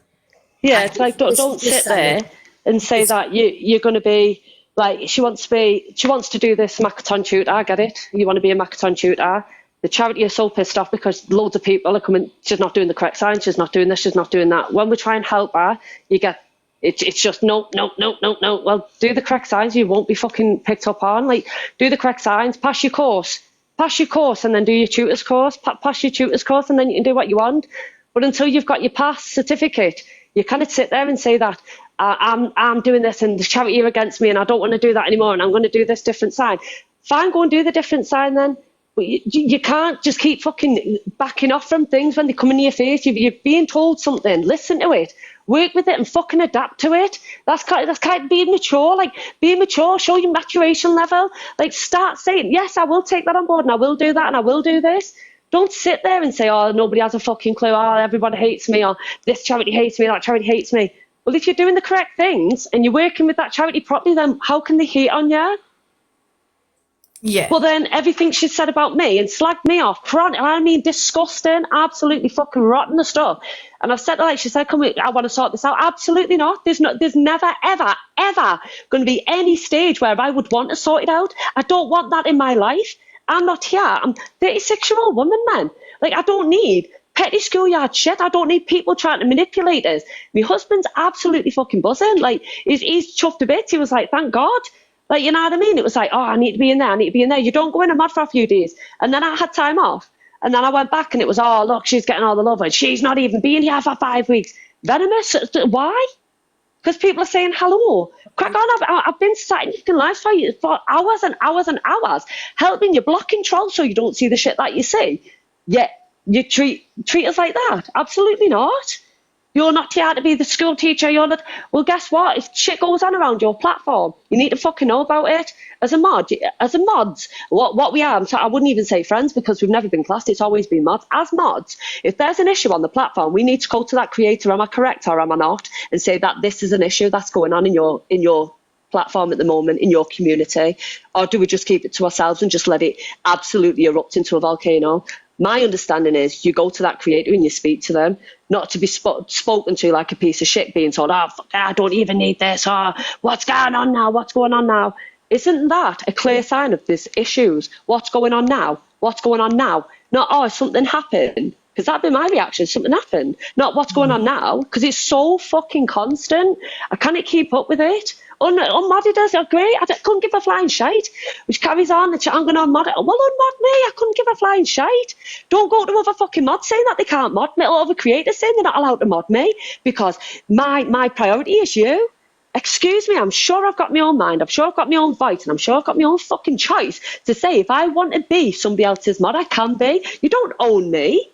Yeah, it's like don't sit there and say that you're going to be like she wants to do this Makaton tutor. I get it. You want to be a Makaton tutor. The charity is so pissed off because loads of people are coming. She's not doing the correct sign. She's not doing this. She's not doing that. When we try and help her, you get. It's just no. Well, do the correct signs. You won't be fucking picked up on. Like, do the correct signs. Pass your course, and then do your tutor's course. Pass your tutor's course, and then you can do what you want. But until you've got your pass certificate, you can't sit there and say that I'm doing this and the charity are against me and I don't want to do that anymore and I'm going to do this different sign. Fine, go and do the different sign then. But you can't just keep fucking backing off from things when they come in your face. You're being told something, listen to it, work with it, and fucking adapt to it. That's kind of being mature. Like, being mature, show your maturation level. Like, start saying, yes, I will take that on board, and I will do that, and I will do this. Don't sit there and say, oh, nobody has a fucking clue, oh, everybody hates me, or this charity hates me, that charity hates me. Well, if you're doing the correct things and you're working with that charity properly, then how can they hate on you? Yeah. Well, then everything she said about me and slagged me off, I mean, disgusting, absolutely fucking rotten the stuff. And I've said to her, like, she said, come, I want to sort this out. Absolutely not. There's never, ever, ever going to be any stage where I would want to sort it out. I don't want that in my life. I'm not here. I'm a 36-year-old woman, man. Like, I don't need petty schoolyard shit. I don't need people trying to manipulate us. My husband's absolutely fucking buzzing. Like, he's chuffed a bit. He was like, thank God. Like, you know what I mean? It was like, oh, I need to be in there. I need to be in there. You don't go in a mod for a few days. And then I had time off. And then I went back and it was, oh, look, she's getting all the love. And she's not even being here for 5 weeks. Venomous. Why? Because people are saying hello. Crack on. I've been sat in fucking live for hours and hours and hours, helping you, blocking trolls so you don't see the shit that you see. Yet you treat us like that. Absolutely not. You're not here to be the school teacher. You're not. Well, guess what? If shit goes on around your platform, you need to fucking know about it. As a mods, what we are, I wouldn't even say friends because we've never been classed. It's always been mods. As mods, if there's an issue on the platform, we need to go to that creator. Am I correct or am I not? And say that this is an issue that's going on in your platform at the moment, in your community, or do we just keep it to ourselves and just let it absolutely erupt into a volcano? My understanding is you go to that creator and you speak to them, not to be spoken to like a piece of shit, being told, oh, fuck, I don't even need this, or what's going on now, what's going on now? Isn't that a clear sign of these issues? What's going on now? What's going on now? Not, oh, something happened. Because that'd be my reaction, something happened. Not what's going on now, because it's so fucking constant. I can't keep up with it. Unmodded us are great. I couldn't give a flying shite. Which carries on, I'm going to unmod it. Well, unmod me. I couldn't give a flying shite. Don't go to other fucking mods saying that they can't mod me, or other creators saying they're not allowed to mod me, because my priority is you. Excuse me, I'm sure I've got my own mind, I'm sure I've got my own voice, and I'm sure I've got my own fucking choice to say if I want to be somebody else's mod, I can be. You don't own me.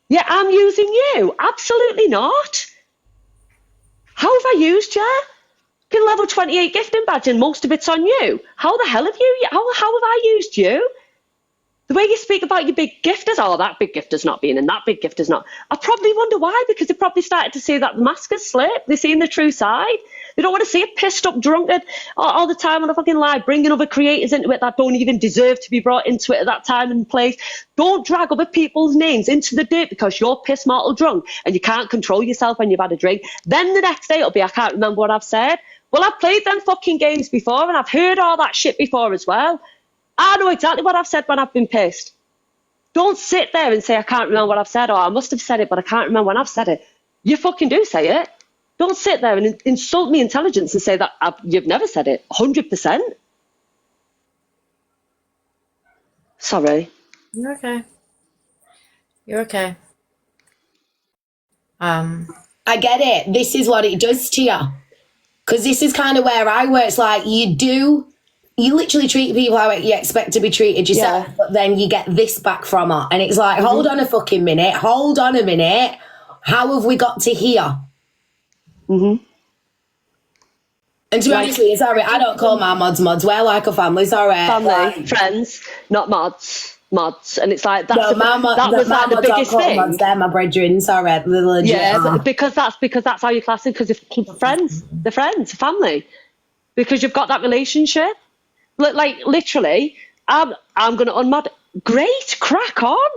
Yeah, I'm using you. Absolutely not. How have I used you? Fucking level 28 gifting badge and most of it's on you. How the hell have you? How have I used you? The way you speak about your big gifters, oh, that big gifter's not being in, that big gifter's not. I probably wonder why, because they probably started to see that the mask has slipped. They're seeing the true side. They don't want to see a pissed up drunkard all the time on a fucking live, bringing other creators into it that don't even deserve to be brought into it at that time and place. Don't drag other people's names into the dirt because you're piss mortal drunk and you can't control yourself when you've had a drink. Then the next day it'll be, I can't remember what I've said. Well, I've played them fucking games before and I've heard all that shit before as well. I know exactly what I've said when I've been pissed. Don't sit there and say, I can't remember what I've said, or I must have said it, but I can't remember when I've said it. You fucking do say it. Don't sit there and insult me intelligence and say that you've never said it. 100%. Sorry. You're okay. You're okay. I get it. This is what it does to you. Because this is kind of where I work. It's like you literally treat people how you expect to be treated yourself, but then you get this back from her. And it's like, hold on a fucking minute. Hold on a minute. How have we got to here? Mm-hmm. And to be honest with you, sorry, I don't call my mods. We're like a family, sorry. Family, friends, not mods. And it's like, that's that was like the biggest thing. Mods, they're my brethren, sorry. Legit. Yeah, because that's how you class it, because if friends, the friends, family. Because you've got that relationship. Like, literally, I'm going to unmod. Great, crack on.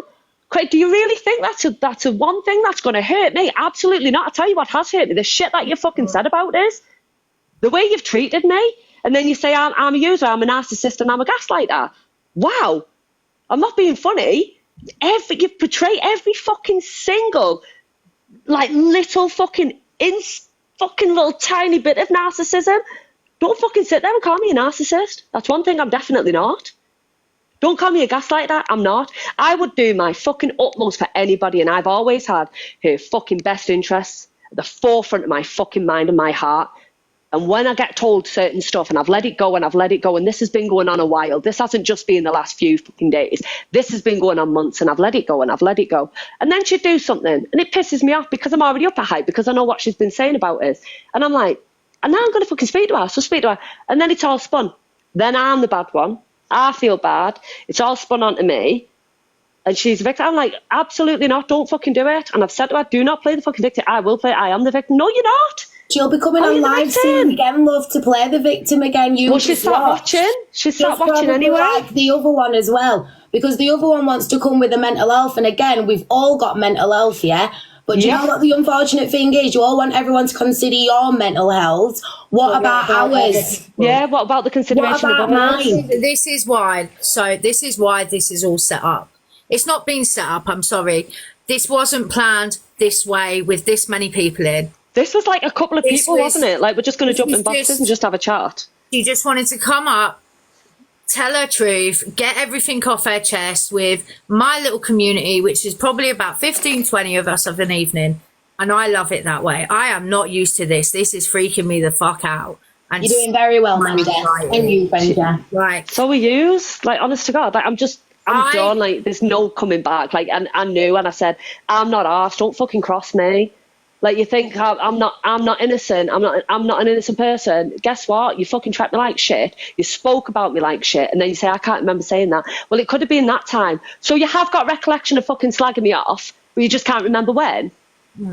Do you really think that's a one thing that's going to hurt me? Absolutely not. I tell you what has hurt me. The shit that you fucking said about is the way you've treated me. And then you say I'm a user, I'm a narcissist, and I'm a gaslighter. Wow. I'm not being funny. You've portrayed every fucking single, like, little fucking little tiny bit of narcissism. Don't fucking sit there and call me a narcissist. That's one thing I'm definitely not. Don't call me a gaslighter. I'm not. I would do my fucking utmost for anybody, and I've always had her fucking best interests at the forefront of my fucking mind and my heart. And when I get told certain stuff and I've let it go and I've let it go, and this has been going on a while, this hasn't just been the last few fucking days. This has been going on months and I've let it go and I've let it go. And then she'd do something and it pisses me off because I'm already up a height because I know what she's been saying about us. And I'm like, and now I'm going to fucking speak to her. So speak to her. And then it's all spun. Then I'm the bad one. I feel bad. It's all spun onto me. And she's a victim. I'm like, absolutely not. Don't fucking do it. And I've said to her, do not play the fucking victim. I will play. I am the victim. No, you're not. She'll be coming on live soon again, love, to play the victim again. Well, she's sat watching. She's sat watching anyway. Like the other one as well, because the other one wants to come with the mental health. And again, we've all got mental health, yeah? But do you know what the unfortunate thing is? You all want everyone to consider your mental health. What about ours? Yeah, what about the consideration of mine? This is why. So this is why this is all set up. It's not been set up, I'm sorry. This wasn't planned this way with this many people in. This was like a couple of people, wasn't it? Like, we're just going to jump in boxes and just have a chat. She just wanted to come up, tell her truth, get everything off her chest with my little community, which is probably about 15, 20 of us of an evening. And I love it that way. I am not used to this. This is freaking me the fuck out. And you're doing very well, Manda. And you, Benja. Right. So are you. Like, honest to God, like, I'm done. Like, there's no coming back. Like, and I knew, and I said, I'm not arsed. Don't fucking cross me. Like, you think I'm not innocent. I'm not an innocent person. Guess what? You fucking treated me like shit. You spoke about me like shit, and then you say I can't remember saying that. Well, it could have been that time. So you have got recollection of fucking slagging me off, but you just can't remember when.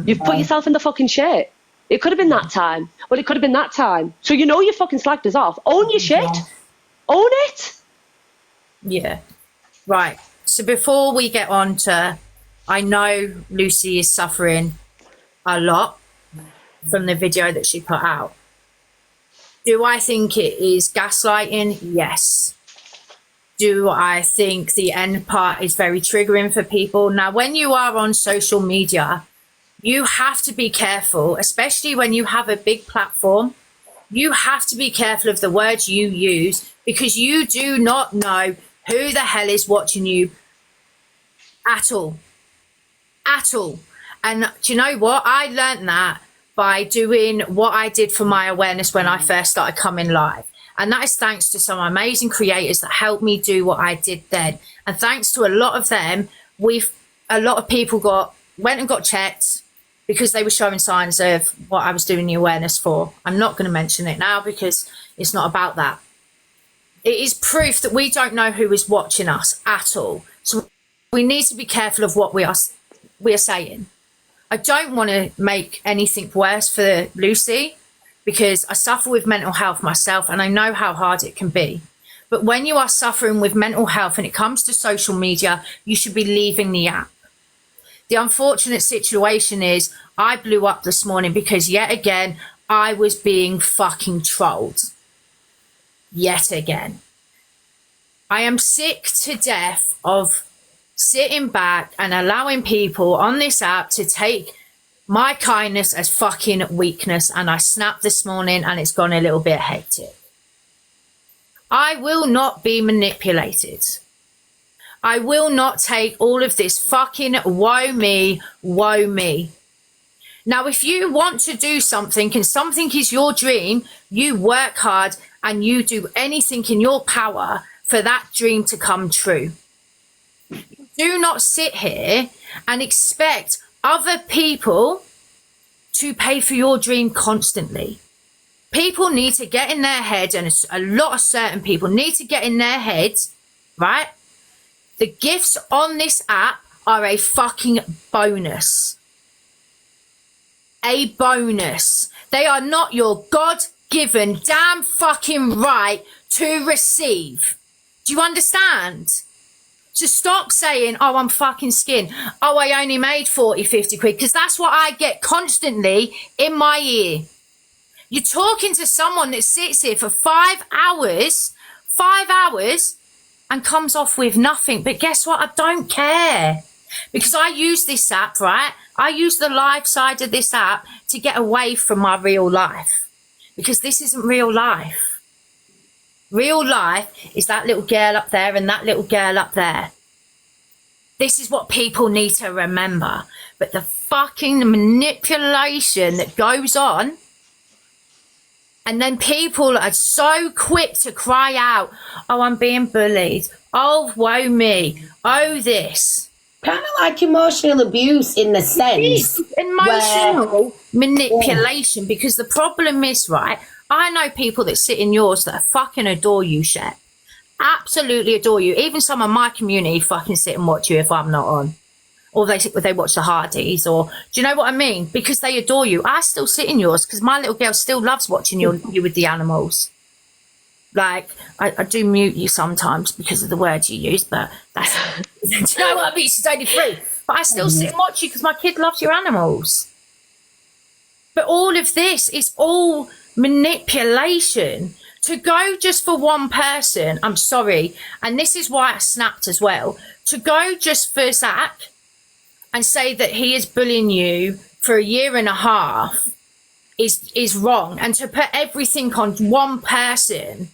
You've put yourself in the fucking shit. It could have been that time. Well, it could have been that time. So you know you fucking slagged us off. Own your shit. Own it. Yeah. Right. So before we get on to, I know Lucy is suffering a lot from the video that she put out. Do I think it is gaslighting? Yes. Do I think the end part is very triggering for people? Now, when you are on social media, you have to be careful, especially when you have a big platform. You have to be careful of the words you use, because you do not know who the hell is watching you at all. At all. And do you know what? I learned that by doing what I did for my awareness when I first started coming live. And that is thanks to some amazing creators that helped me do what I did then. And thanks to a lot of them, a lot of people went and got checked because they were showing signs of what I was doing the awareness for. I'm not going to mention it now because it's not about that. It is proof that we don't know who is watching us at all. So we need to be careful of what we are saying. I don't want to make anything worse for Lucy, because I suffer with mental health myself and I know how hard it can be. But when you are suffering with mental health and it comes to social media, you should be leaving the app. The unfortunate situation is I blew up this morning because yet again, I was being fucking trolled. Yet again. I am sick to death of sitting back and allowing people on this app to take my kindness as fucking weakness. And I snapped this morning and it's gone a little bit hectic. I will not be manipulated. I will not take all of this fucking woe me, woe me. Now, if you want to do something and something is your dream, you work hard and you do anything in your power for that dream to come true. Do not sit here and expect other people to pay for your dream constantly. People need to get in their head, and a lot of certain people need to get in their heads, right? The gifts on this app are a fucking bonus. A bonus. They are not your God-given damn fucking right to receive. Do you understand? So stop saying, oh, I'm fucking skinned. Oh, I only made 40, 50 quid. Because that's what I get constantly in my ear. You're talking to someone that sits here for 5 hours, and comes off with nothing. But guess what? I don't care. Because I use this app, right? I use the live side of this app to get away from my real life. Because this isn't real life. Real life is that little girl up there and that little girl up there. This is what people need to remember. But the fucking manipulation that goes on, And then people are so quick to cry out, oh, I'm being bullied. Oh, woe me. Oh, this. Kind of like emotional abuse in the sense. Emotional manipulation. Because the problem is, right, I know people that sit in yours that fucking adore you, Shep. Absolutely adore you. Even some of my community fucking sit and watch you if I'm not on. Or they watch the Hardys, or do you know what I mean? Because they adore you. I still sit in yours because my little girl still loves watching you with the animals. Like, I do mute you sometimes because of the words you use, but that's, do you know what I mean? She's only 3. But I still sit and watch you because my kid loves your animals. But all of this is all manipulation. To go just for one person, I'm sorry, and this is why I snapped as well, to go just for Zach and say that he is bullying you for a year and a half is wrong. And to put everything on one person,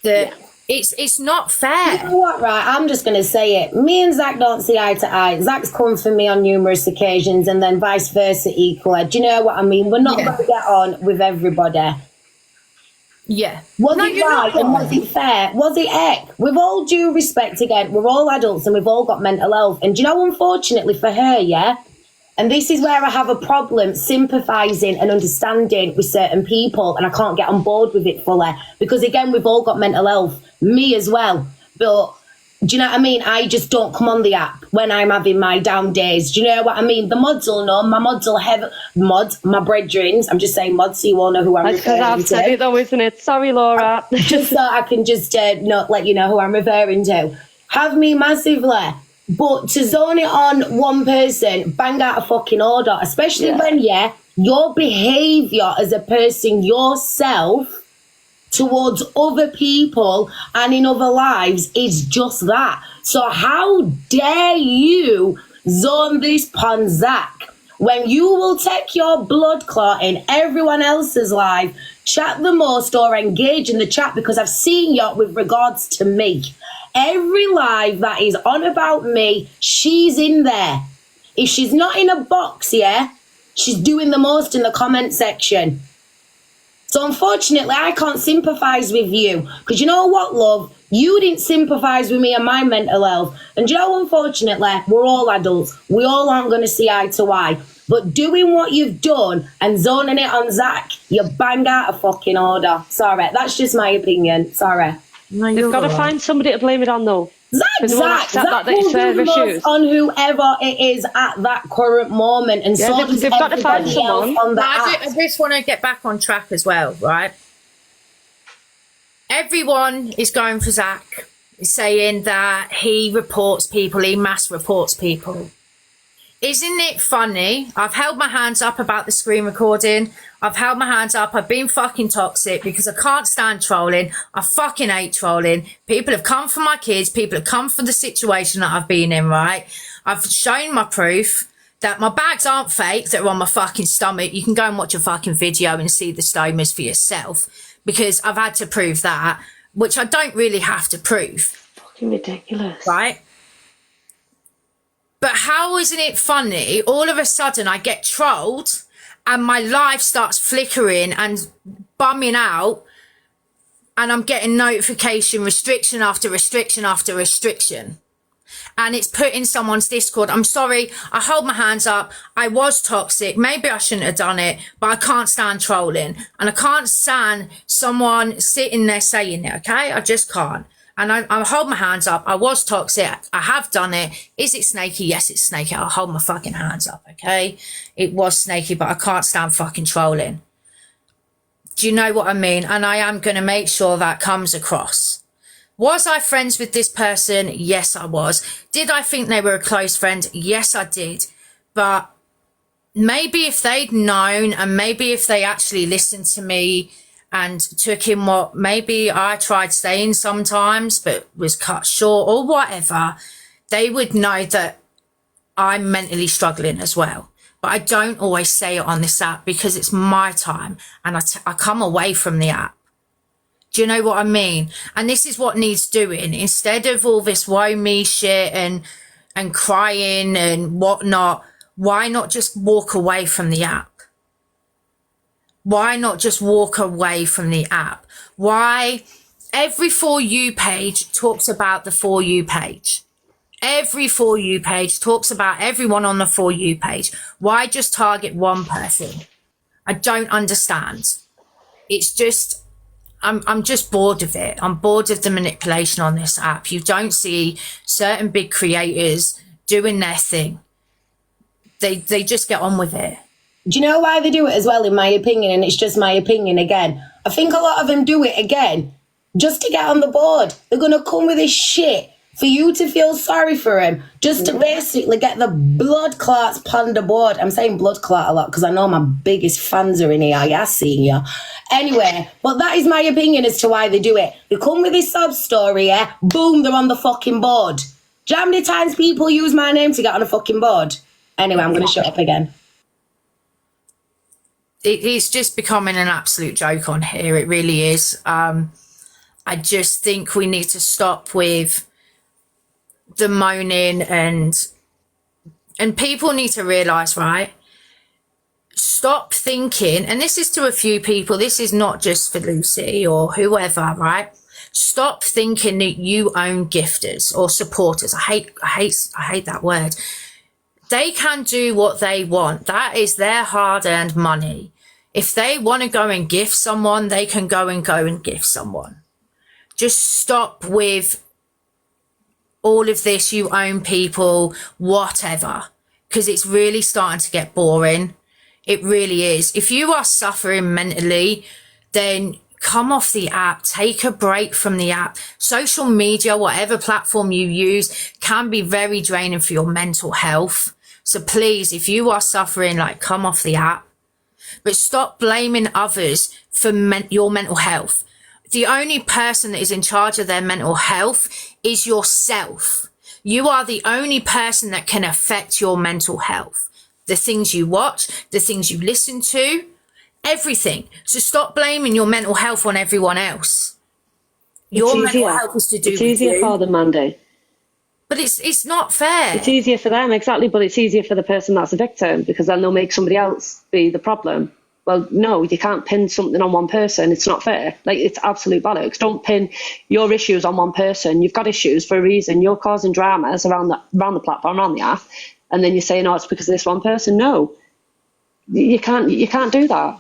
that it's not fair. You know what, right? I'm just going to say it. Me and Zach don't see eye to eye. Zach's come for me on numerous occasions and then vice versa equally. Do you know what I mean? We're not going to get on with everybody. Yeah. Was it right and was it fair? Was it heck? With all due respect again, we're all adults and we've all got mental health. And do you know, unfortunately for her, and this is where I have a problem sympathising and understanding with certain people, and I can't get on board with it fully. Because again, we've all got mental health. Me as well. But do you know what I mean? I just don't come on the app when I'm having my down days. Do you know what I mean? The mods will know. My mods will have my brethrens. I'm just saying mods so you all know who I'm referring to. That's because I've said it though, isn't it? Sorry, Laura. Just so I can just not let you know who I'm referring to. Have me massively. But to zone it on one person, bang out a fucking order, especially when, your behaviour as a person yourself towards other people and in other lives is just that. So how dare you zone this pon Zach when you will take your blood clot in everyone else's life, chat the most or engage in the chat, because I've seen you with regards to me. Every live that is on about me, she's in there. If she's not in a box, she's doing the most in the comment section. So unfortunately, I can't sympathise with you. Because you know what, love? You didn't sympathise with me and my mental health. And you know, unfortunately, we're all adults. We all aren't going to see eye to eye. But doing what you've done and zoning it on Zach, you bang out a fucking order. Sorry, that's just my opinion. Sorry. No, You've got to find somebody to blame it on, though. Zach will do the most on whoever it is at that current moment, and so does they've got to find someone on that. I just want to get back on track as well, right? Everyone is going for Zach, saying that he reports people, he mass reports people. Isn't it funny? I've held my hands up about the screen recording. I've held my hands up. I've been fucking toxic because I can't stand trolling. I fucking hate trolling. People have come for my kids. People have come for the situation that I've been in, right? I've shown my proof that my bags aren't fake, that are on my fucking stomach. You can go and watch a fucking video and see the stomas for yourself, because I've had to prove that, which I don't really have to prove. Fucking ridiculous. Right? But how isn't it funny? All of a sudden I get trolled and my life starts flickering and bumming out, and I'm getting notification, restriction after restriction after restriction. And it's put in someone's Discord. I'm sorry, I hold my hands up. I was toxic. Maybe I shouldn't have done it, but I can't stand trolling. And I can't stand someone sitting there saying it, okay? I just can't. And I hold my hands up. I was toxic. I have done it. Is it snaky? Yes, it's snaky. I'll hold my fucking hands up, okay? It was snaky, but I can't stand fucking trolling. Do you know what I mean? And I am going to make sure that comes across. Was I friends with this person? Yes, I was. Did I think they were a close friend? Yes, I did. But maybe if they'd known, and maybe if they actually listened to me and took in what maybe I tried saying sometimes but was cut short or whatever, they would know that I'm mentally struggling as well. But I don't always say it on this app because it's my time, and I come away from the app. Do you know what I mean? And this is what needs doing. Instead of all this woe me shit and crying and whatnot, why not just walk away from the app? Why not just walk away from the app? Why every For You page talks about the For You page? Every For You page talks about everyone on the For You page. Why just target one person? I don't understand. It's just, I'm just bored of it. I'm bored of the manipulation on this app. You don't see certain big creators doing their thing. They just get on with it. Do you know why they do it as well, in my opinion? And it's just my opinion again. I think a lot of them do it again just to get on the board. They're going to come with this shit for you to feel sorry for him, just to basically get the blood clots ponder board. I'm saying blood clot a lot because I know my biggest fans are in here. Yeah, seeing you. Anyway, but that is my opinion as to why they do it. They come with this sob story, yeah? Boom, they're on the fucking board. Do you know how many times people use my name to get on a fucking board? Anyway, I'm going to shut up again. It's just becoming an absolute joke on here. It really is. I just think we need to stop with the moaning, and people need to realise, right? Stop thinking, and this is to a few people, this is not just for Lucy or whoever, right? Stop thinking that you own gifters or supporters. I hate that word. They can do what they want. That is their hard-earned money. If they want to go and gift someone, they can go and gift someone. Just stop with all of this, you own people, whatever, because it's really starting to get boring. It really is. If you are suffering mentally, then come off the app, take a break from the app. Social media, whatever platform you use, can be very draining for your mental health. So please, if you are suffering, like, come off the app. But stop blaming others for your mental health. The only person that is in charge of their mental health is yourself. You are the only person that can affect your mental health. The things you watch, the things you listen to, everything. So stop blaming your mental health on everyone else. Your mental health is to do with you. It's easier for them, Mandy. But it's not fair. It's easier for them, exactly, but it's easier for the person that's a victim, because then they'll make somebody else be the problem. Well, no, you can't pin something on one person. It's not fair. Like, it's absolute bollocks. Don't pin your issues on one person. You've got issues for a reason. You're causing dramas around the platform, around the app, and then you're saying, oh, it's because of this one person. No, you can't do that.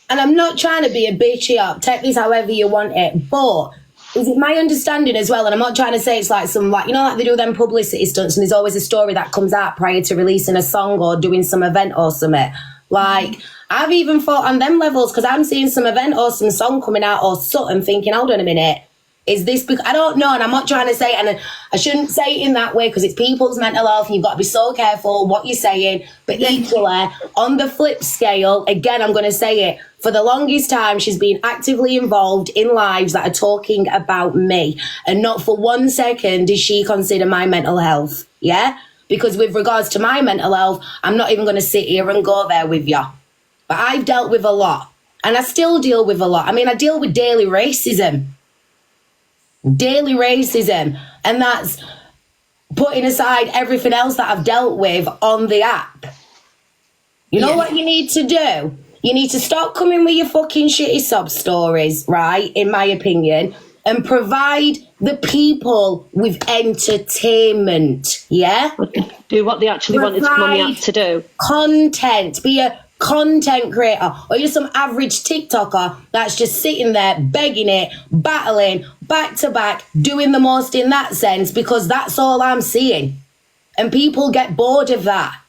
And I'm not trying to be a bitchy up. Take this however you want it, but is it my understanding as well, and I'm not trying to say it's like some, like, you know, like they do them publicity stunts, and there's always a story that comes out prior to releasing a song or doing some event or something. Like, I've even thought on them levels, because I'm seeing some event or some song coming out or something, thinking, hold on a minute, is this because, I don't know, and I'm not trying to say it, and I shouldn't say it in that way, because it's people's mental health, and you've got to be so careful what you're saying. But equally, on the flip scale, again, I'm going to say it, for the longest time, she's been actively involved in lives that are talking about me, and not for 1 second does she consider my mental health, yeah? Because with regards to my mental health, I'm not even going to sit here and go there with you. But I've dealt with a lot, and I still deal with a lot. I mean, I deal with daily racism. Daily racism. And that's putting aside everything else that I've dealt with on the app. You know what you need to do? You need to stop coming with your fucking shitty sob stories, right, in my opinion, and provide the people with entertainment, yeah? Do what they actually wanted to come on the app to do. Content. Be a content creator, or you're some average TikToker that's just sitting there begging it, battling back to back, doing the most in that sense, because that's all I'm seeing. And people get bored of that.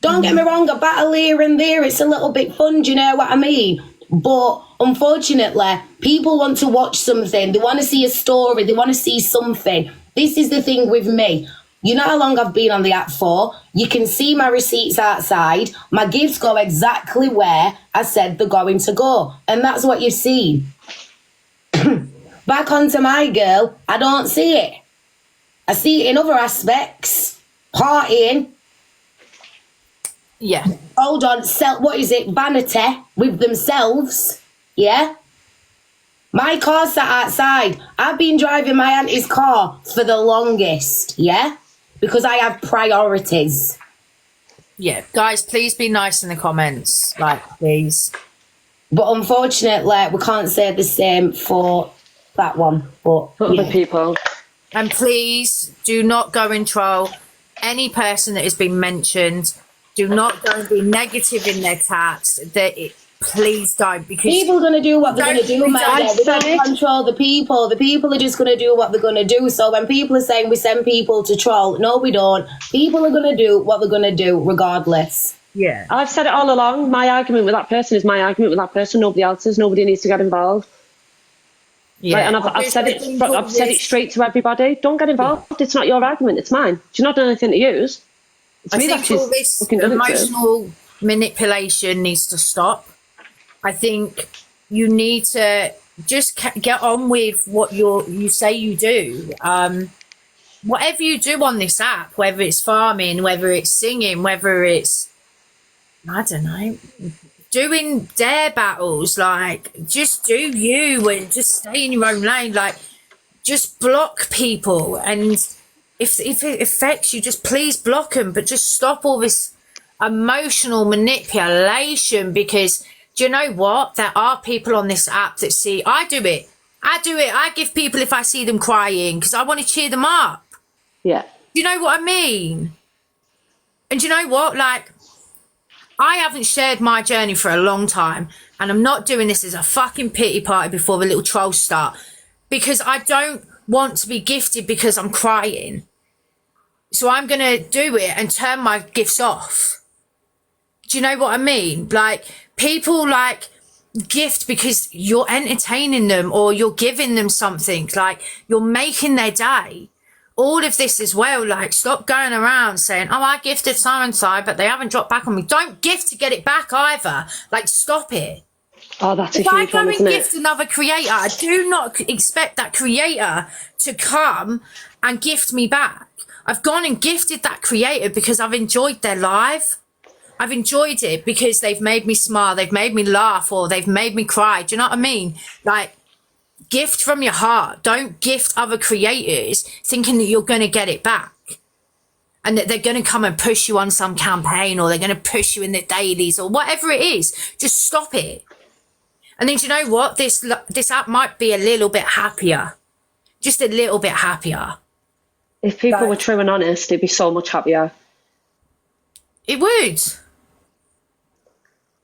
Don't get me wrong, a battle here and there, it's a little bit fun, do you know what I mean? But unfortunately, people want to watch something, they want to see a story, they want to see something. This is the thing with me. You know how long I've been on the app for? You can see my receipts outside. My gifts go exactly where I said they're going to go. And that's what you've seen. Back onto my girl, I don't see it. I see it in other aspects. Partying. Yeah. Hold on, what is it? Vanity with themselves. Yeah? My car's sat outside. I've been driving my auntie's car for the longest, yeah? Because I have priorities. Yeah, guys, please be nice in the comments. Like, please. But unfortunately, we can't say the same for that one. But For other people. And please do not go and troll any person that has been mentioned. Do not go and be negative in their tats. Please don't, because people are going to do what they're going to do, man. We don't control the people. The people are just going to do what they're going to do. So when people are saying we send people to troll, no, we don't. People are going to do what they're going to do regardless. Yeah. I've said it all along. My argument with that person is my argument with that person. Nobody else's. Nobody needs to get involved. Yeah. Right, and I've said it. I've said it straight to everybody. Don't get involved. It's not your argument. It's mine. She's not done anything to use. It's I me think that all this emotional manipulation needs to stop. I think you need to just get on with what you say you do. Whatever you do on this app, whether it's farming, whether it's singing, whether it's, I don't know, doing dare battles, like, just do you and just stay in your own lane. Like, just block people. And if it affects you, just please block them. But just stop all this emotional manipulation, because do you know what? There are people on this app that see, I do it. I give people if I see them crying because I want to cheer them up. Yeah. You know what I mean? And you know what? Like, I haven't shared my journey for a long time, and I'm not doing this as a fucking pity party before the little trolls start, because I don't want to be gifted because I'm crying. So I'm going to do it and turn my gifts off. Do you know what I mean? Like, people like gift because you're entertaining them or you're giving them something, like you're making their day. All of this as well, like, stop going around saying, oh, I gifted so and so, but they haven't dropped back on me. Don't gift to get it back either. Like, stop it. Oh, that's a huge one, isn't it? If I go and gift another creator, I do not expect that creator to come and gift me back. I've gone and gifted that creator because I've enjoyed their live. I've enjoyed it because they've made me smile, they've made me laugh, or they've made me cry. Do you know what I mean? Like, gift from your heart. Don't gift other creators thinking that you're going to get it back and that they're going to come and push you on some campaign, or they're going to push you in the dailies or whatever it is. Just stop it. And then, do you know what? This app might be a little bit happier. Just a little bit happier. If people were true and honest, it'd be so much happier. It would.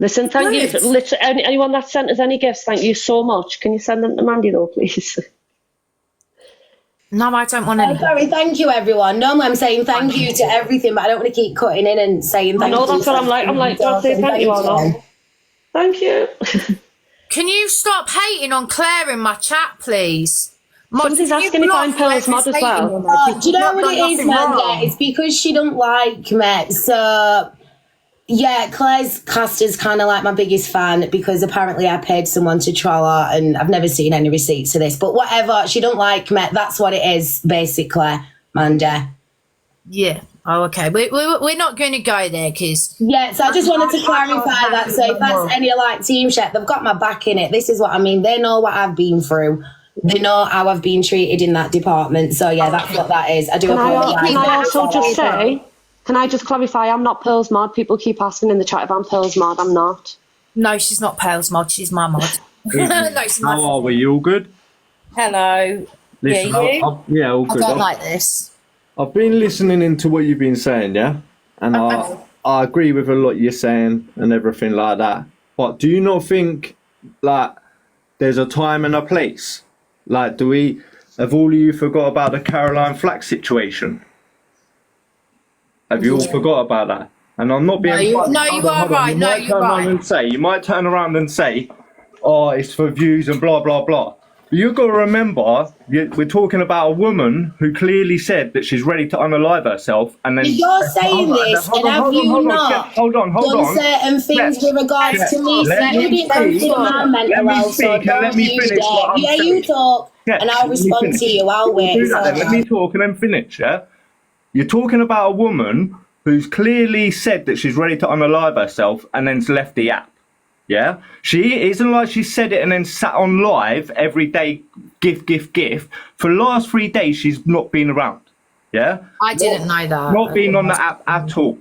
Listen, thank you. Literally, anyone that sent us any gifts, thank you so much. Can you send them to Mandy, though, please? No, I don't want any. Sorry, thank you, everyone. Normally I'm saying thank you to everything, but I don't want to keep cutting in and saying thank you. No, that's what I'm like. I'm like, do I say thank you or not? Thank you. Can you stop hating on Claire in my chat, please? Somebody's asking if I'm Pearl's mod as well. Do you know what it is, Manda? It's because she don't like me. So, yeah, Claire's cast is kind of like my biggest fan because apparently I paid someone to troll her and I've never seen any receipts for this. But whatever, she don't like me. That's what it is, basically, Manda. Yeah. Oh, okay. We're not going to go there because... Yeah, so I just wanted to clarify that. So if that's any like team chat, they've got my back in it. This is what I mean. They know what I've been through. They know how I've been treated in that department. So yeah, that's what that is. I do apologise. Can I also just say, can I just clarify, I'm not Pearl's mod. People keep asking in the chat if I'm Pearl's mod. I'm not. No, she's not Pearl's mod. She's my mod. No, she's How are we? You all good? Hello. Listen, yeah, you? Yeah, all good. I don't like this. I've been listening into what you've been saying, yeah? And I agree with a lot you're saying and everything like that. But do you not think, like, there's a time and a place? Like, have all of you forgot about the Caroline Flack situation? Have you all forgot about that? And I'm not being... You are right. You might turn around and say, oh, it's for views and blah, blah, blah. But you've got to remember, we're talking about a woman who clearly said that she's ready to unalive herself. And then you're saying this, and have you not done certain things with regards to me? You didn't consider my mental health, so don't use that. Yeah, you talk, and I'll respond to you. I'll wait. Let me talk and then finish, yeah? You're talking about a woman who's clearly said that she's ready to unalive herself and then's left the app. Yeah, she isn't like she said it and then sat on live every day, gift. For the last 3 days, she's not been around. Yeah, I didn't know that. Not been on the app at all.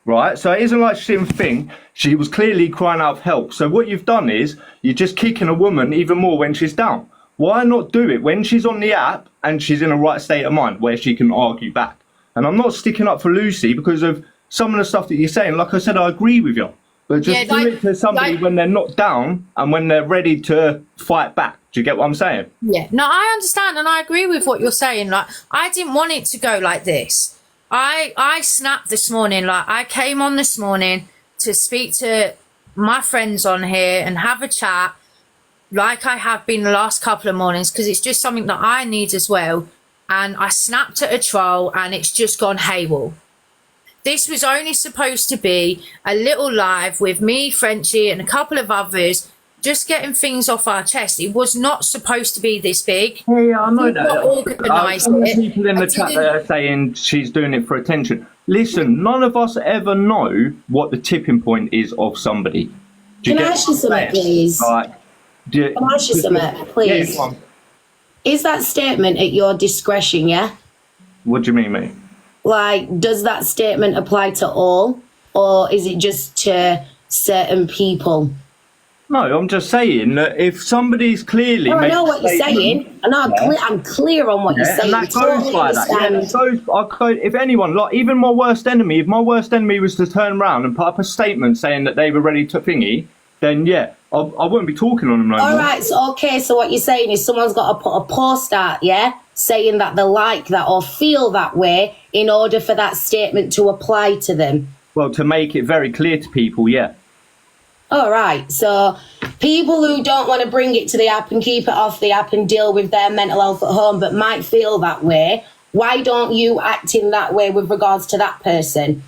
right? So it isn't like she didn't think. She was clearly crying out for help. So what you've done is you're just kicking a woman even more when she's down. Why not do it when she's on the app and she's in a right state of mind where she can argue back? And I'm not sticking up for Lucy because of some of the stuff that you're saying. Like I said, I agree with you. But just do it to somebody when they're not down and when they're ready to fight back. Do you get what I'm saying? Yeah. No, I understand and I agree with what you're saying. Like, I didn't want it to go like this. I snapped this morning. Like, I came on this morning to speak to my friends on here and have a chat like I have been the last couple of mornings, because it's just something that I need as well. And I snapped at a troll and it's just gone haywire. This was only supposed to be a little live with me, Frenchie, and a couple of others, just getting things off our chest. It was not supposed to be this big. Yeah, I know that. Organised it. People in the chat that are saying she's doing it for attention. Listen, none of us ever know what the tipping point is of somebody. Can I ask you something, please? Can I ask you something, please? Yeah, is that statement at your discretion, yeah? What do you mean, mate? Like, does that statement apply to all, or is it just to certain people? No, I'm just saying that if somebody's clearly... I know what you're saying. I know, I'm clear on what you're saying. And that goes by that. Yeah, if anyone, like even my worst enemy, if my worst enemy was to turn around and put up a statement saying that they were ready to thingy, then yeah, I wouldn't be talking on them no more. All right, so what you're saying is someone's got to put a post out, yeah, saying that they like that or feel that way in order for that statement to apply to them. Well, to make it very clear to people, yeah. All right, so people who don't want to bring it to the app and keep it off the app and deal with their mental health at home but might feel that way, why don't you act in that way with regards to that person?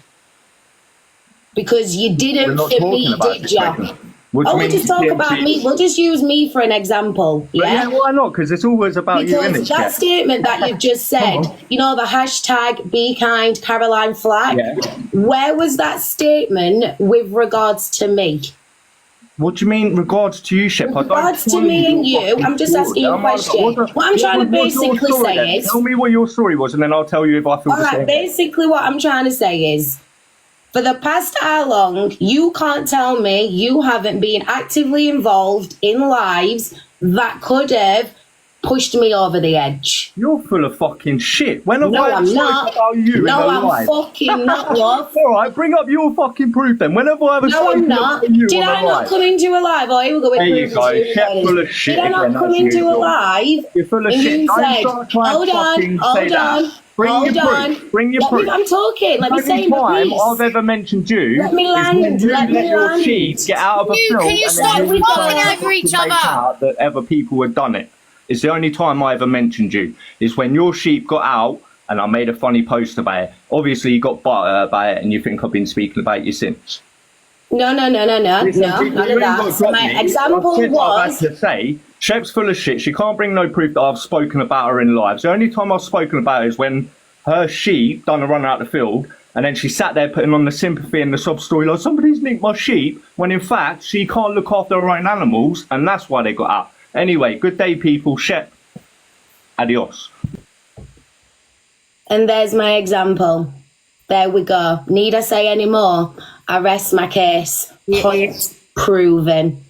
Because you didn't for me, did you? We'll just talk about me. We'll just use me for an example. Yeah, why not? Because it's always about you, innit? Because that statement that you've just said, you know, the hashtag Be Kind Caroline Flack, where was that statement with regards to me? What do you mean regards to you, Shep? Regards to me and you, I'm just asking you a question. What I'm trying to basically say is... Tell me what your story was and then I'll tell you if I feel the same. All right, basically what I'm trying to say is, for the past how long, you can't tell me you haven't been actively involved in lives that could have pushed me over the edge. You're full of fucking shit. When have I I'm not. About you no, in I'm life? Fucking not, love. All right, bring up your fucking proof then. When have I ever I'm not. Did I not come into a live? Oh, here we go. There you go. Shep full of shit. Did I not come into a live? You're full of shit. Hold on. Bring your proof. I'm talking. Let me say my piece. piece. I've ever mentioned you. Let me land. Let your sheep get out of a film. Can you stop talking over each other? That other people had done it. It's the only time I ever mentioned you. Is when your sheep got out and I made a funny post about it. Obviously, you got butter about it and you think I've been speaking about you since. No. None of that. So my example was... to say, Shep's full of shit. She can't bring no proof that I've spoken about her in live. The only time I've spoken about her is when her sheep done a run out the field and then she sat there putting on the sympathy and the sob story like somebody's nicked my sheep, when in fact she can't look after her own animals and that's why they got out. Anyway, good day people. Shep. Adios. And there's my example. There we go. Need I say any more? I rest my case. Point proven.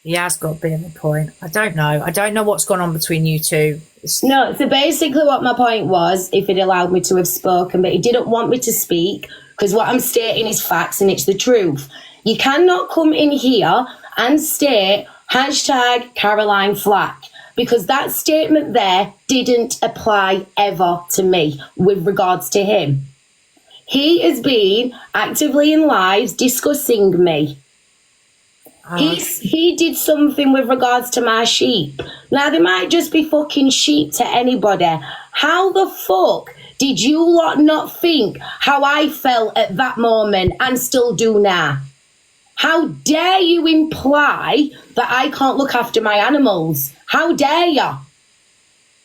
He has got a bit of a point. I don't know. I don't know what's gone on between you two. No, so basically what my point was, if it allowed me to have spoken, but he didn't want me to speak, because what I'm stating is facts and it's the truth. You cannot come in here and state hashtag Caroline Flack, because that statement there didn't apply ever to me with regards to him. He has been actively in lives discussing me. He did something with regards to my sheep. Now, they might just be fucking sheep to anybody. How the fuck did you lot not think how I felt at that moment and still do now? How dare you imply that I can't look after my animals? How dare you?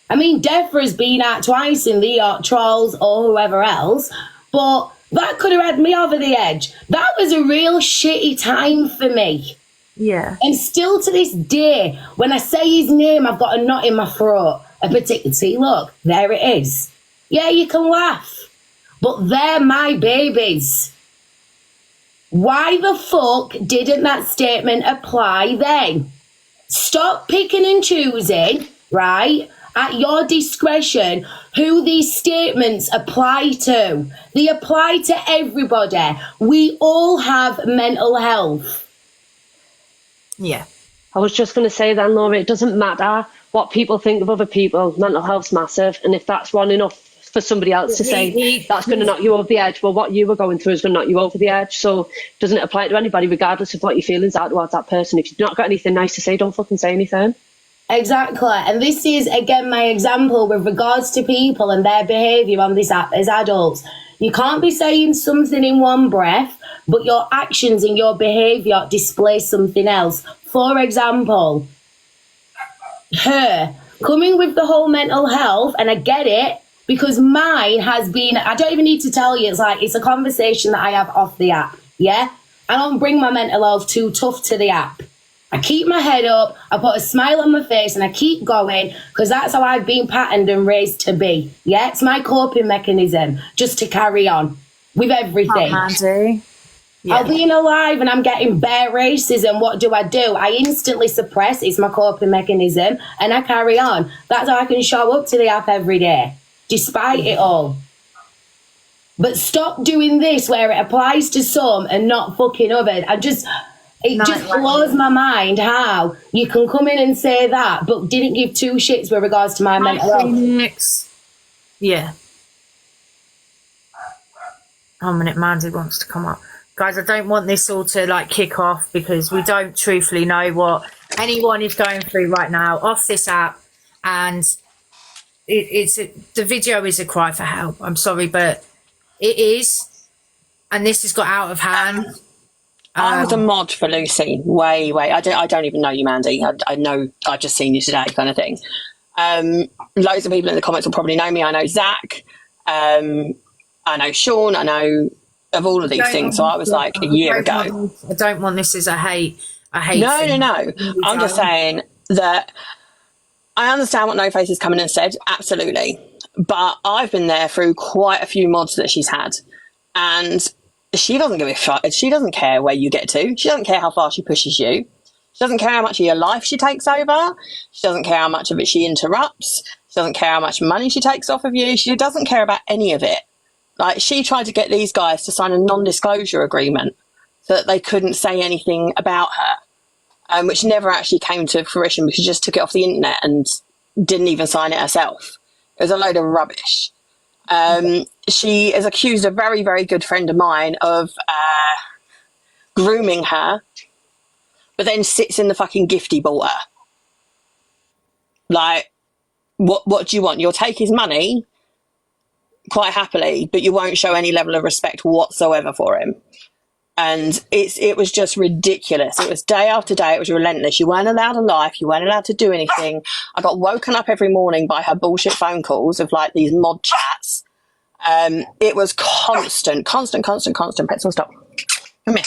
I mean, Defra's been out twice in the trolls or whoever else, but that could have had me over the edge. That was a real shitty time for me. Yeah. And still to this day, when I say his name, I've got a knot in my throat. See, look, there it is. Yeah, you can laugh, but they're my babies. Why the fuck didn't that statement apply then? Stop picking and choosing, right, at your discretion, who these statements apply to. They apply to everybody. We all have mental health. Yeah. I was just going to say then, Laura, it doesn't matter what people think of other people. Mental health's massive. And if that's one enough for somebody else to say that's going to knock you over the edge, well, what you were going through is going to knock you over the edge. So doesn't it apply to anybody, regardless of what your feelings are towards that person? If you've not got anything nice to say, don't fucking say anything. Exactly. And this is, again, my example with regards to people and their behaviour on this app as adults. You can't be saying something in one breath, but your actions and your behaviour display something else. For example, her coming with the whole mental health, and I get it, because mine has been, I don't even need to tell you, it's a conversation that I have off the app, yeah? I don't bring my mental health too tough to the app. I keep my head up, I put a smile on my face, and I keep going, because that's how I've been patterned and raised to be, yeah? It's my coping mechanism, just to carry on with everything. Mandy. Yeah. I'll be alive and I'm getting bare racism. What do? I instantly suppress. It's my coping mechanism, and I carry on. That's how I can show up to the app every day, despite it all. But stop doing this where it applies to some and not fucking others. It just blows my mind how you can come in and say that, but didn't give two shits with regards to my mental health. Yeah. 1 minute, Mandy wants to come up. Guys, I don't want this all to kick off, because we don't truthfully know what anyone is going through right now off this app, and the video is a cry for help. I'm sorry, but it is, and this has got out of hand. I was a mod for Lucy, way. I don't even know you, Mandy. I know I've just seen you today, kind of thing. Loads of people in the comments will probably know me. I know Zach. I know Sean. I know of all of these things. So I was like a year ago. I don't want this as a hate. No. I'm just saying that I understand what No Face has come in and said. Absolutely. But I've been there through quite a few mods that she's had. And she doesn't give a fuck. She doesn't care where you get to. She doesn't care how far she pushes you. She doesn't care how much of your life she takes over. She doesn't care how much of it she interrupts. She doesn't care how much money she takes off of you. She doesn't care about any of it. She tried to get these guys to sign a non-disclosure agreement so that they couldn't say anything about her, which never actually came to fruition because she just took it off the internet and didn't even sign it herself. It was a load of rubbish. She has accused a very, very good friend of mine of grooming her, but then sits in the fucking gift he bought her. What do you want? You'll take his money quite happily, but you won't show any level of respect whatsoever for him. And it was just ridiculous. It was day after day. It was relentless. You weren't allowed a life. You weren't allowed to do anything. I got woken up every morning by her bullshit phone calls of these mod chats. It was constant. Pencil, stop. Come here.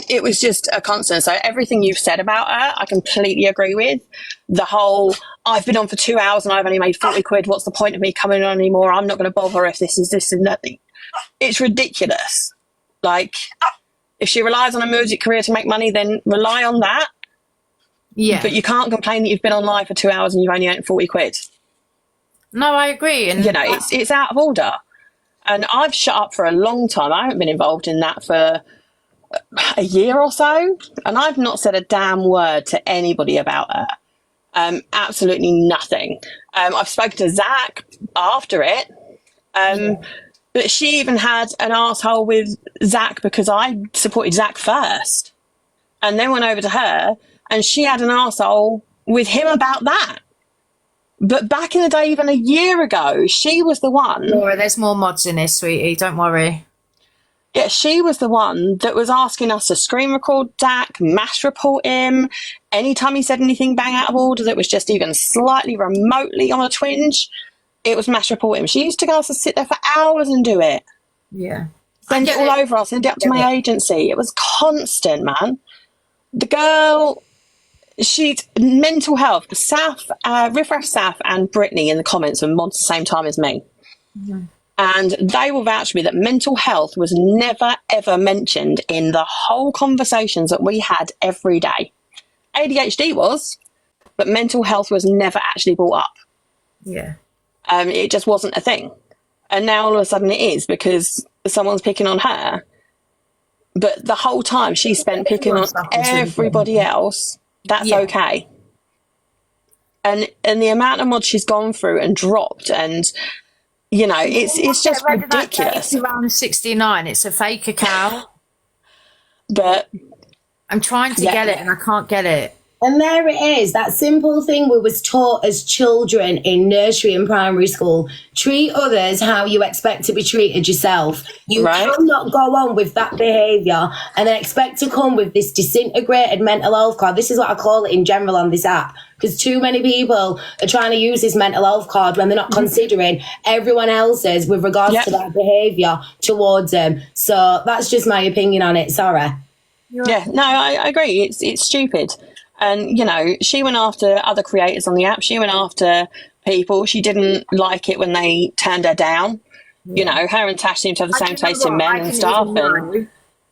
It was just a constant. So everything you've said about her, I completely agree with. The whole, I've been on for 2 hours and I've only made 40 quid. What's the point of me coming on anymore? I'm not going to bother if this is this and that. It's ridiculous. If she relies on a music career to make money, then rely on that. Yeah. But you can't complain that you've been on live for 2 hours and you've only earned 40 quid. No, I agree. And it's out of order. And I've shut up for a long time. I haven't been involved in that for a year or so. And I've not said a damn word to anybody about her. Absolutely nothing. I've spoken to Zach after it. But she even had an arsehole with Zach because I supported Zach first. And then went over to her and she had an arsehole with him about that. But back in the day, even a year ago, she was the one. Laura, there's more mods in this, sweetie. Don't worry. Yeah, she was the one that was asking us to screen record Zach, mass report him. Anytime he said anything bang out of order that was just even slightly remotely on a twinge, it was mass report him. She used to go to sit there for hours and do it. Yeah. Send it all over. I'll send it up to my agency. It was constant, man. The girl, she's mental health. Riff Raff Saf and Brittany in the comments were mods the same time as me. Mm-hmm. And they will vouch for me that mental health was never, ever mentioned in the whole conversations that we had every day. ADHD was, but mental health was never actually brought up. Yeah. It just wasn't a thing. And now all of a sudden it is, because someone's picking on her. But the whole time she spent picking on everybody else, that's okay. And the amount of mods she's gone through and dropped, and you know, it's just ridiculous. Around 69, it's a fake account. But I'm trying to get it and I can't get it. And there it is, that simple thing we was taught as children in nursery and primary school. Treat others how you expect to be treated yourself. You cannot go on with that behaviour and then expect to come with this disintegrated mental health card. This is what I call it in general on this app, because too many people are trying to use this mental health card when they're not considering everyone else's with regards to that behaviour towards them. So that's just my opinion on it. Sorry. Yeah, no, I agree. It's stupid. And, you know, she went after other creators on the app. She went after people. She didn't like it when they turned her down. You know, her and Tash seem to have the same taste in men and stuff. And,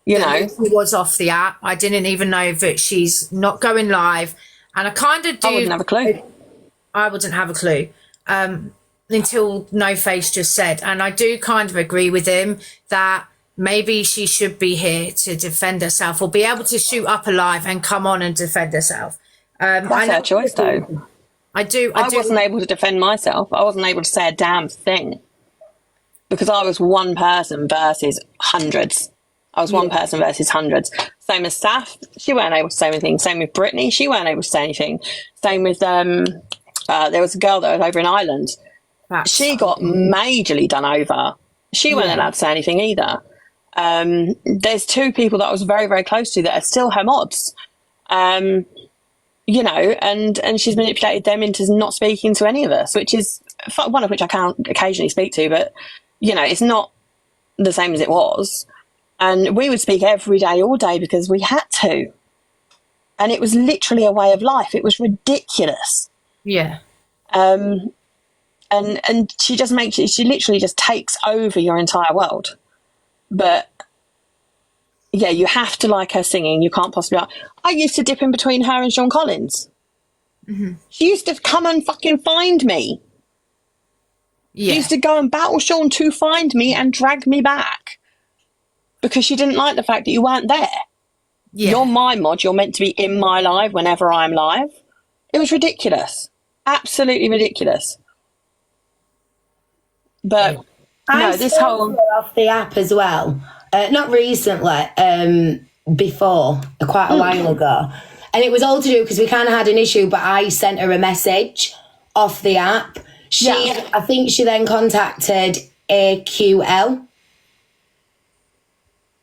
you know. She was off the app. I didn't even know that she's not going live. And I kind of do. I wouldn't have a clue. I wouldn't have a clue until No Face just said. And I do kind of agree with him that maybe she should be here to defend herself or be able to shoot up alive and come on and defend herself. That's her choice, though. I wasn't able to defend myself. I wasn't able to say a damn thing because I was one person versus hundreds. I was one person versus hundreds. Same as Saf, she weren't able to say anything. Same with Brittany, she weren't able to say anything. Same with there was a girl that was over in Ireland. She got majorly done over. She wasn't allowed to say anything either. There's two people that I was very, very close to that are still her mods, you know, and she's manipulated them into not speaking to any of us, which is one of which I can occasionally speak to, but, you know, it's not the same as it was. And we would speak every day, all day, because we had to. And it was literally a way of life. It was ridiculous. Yeah. And she just she literally just takes over your entire world. But yeah, you have to like her singing. You can't possibly. I used to dip in between her and Sean Collins. Mm-hmm. She used to come and fucking find me. Yeah. She used to go and battle Sean to find me and drag me back because she didn't like the fact that you weren't there. Yeah. You're my mod. You're meant to be in my live whenever I'm live. It was ridiculous. Absolutely ridiculous. But no, this whole off the app as well. Not recently, before, quite a while ago. And it was all to do because we kind of had an issue, but I sent her a message off the app. I think she then contacted AQL.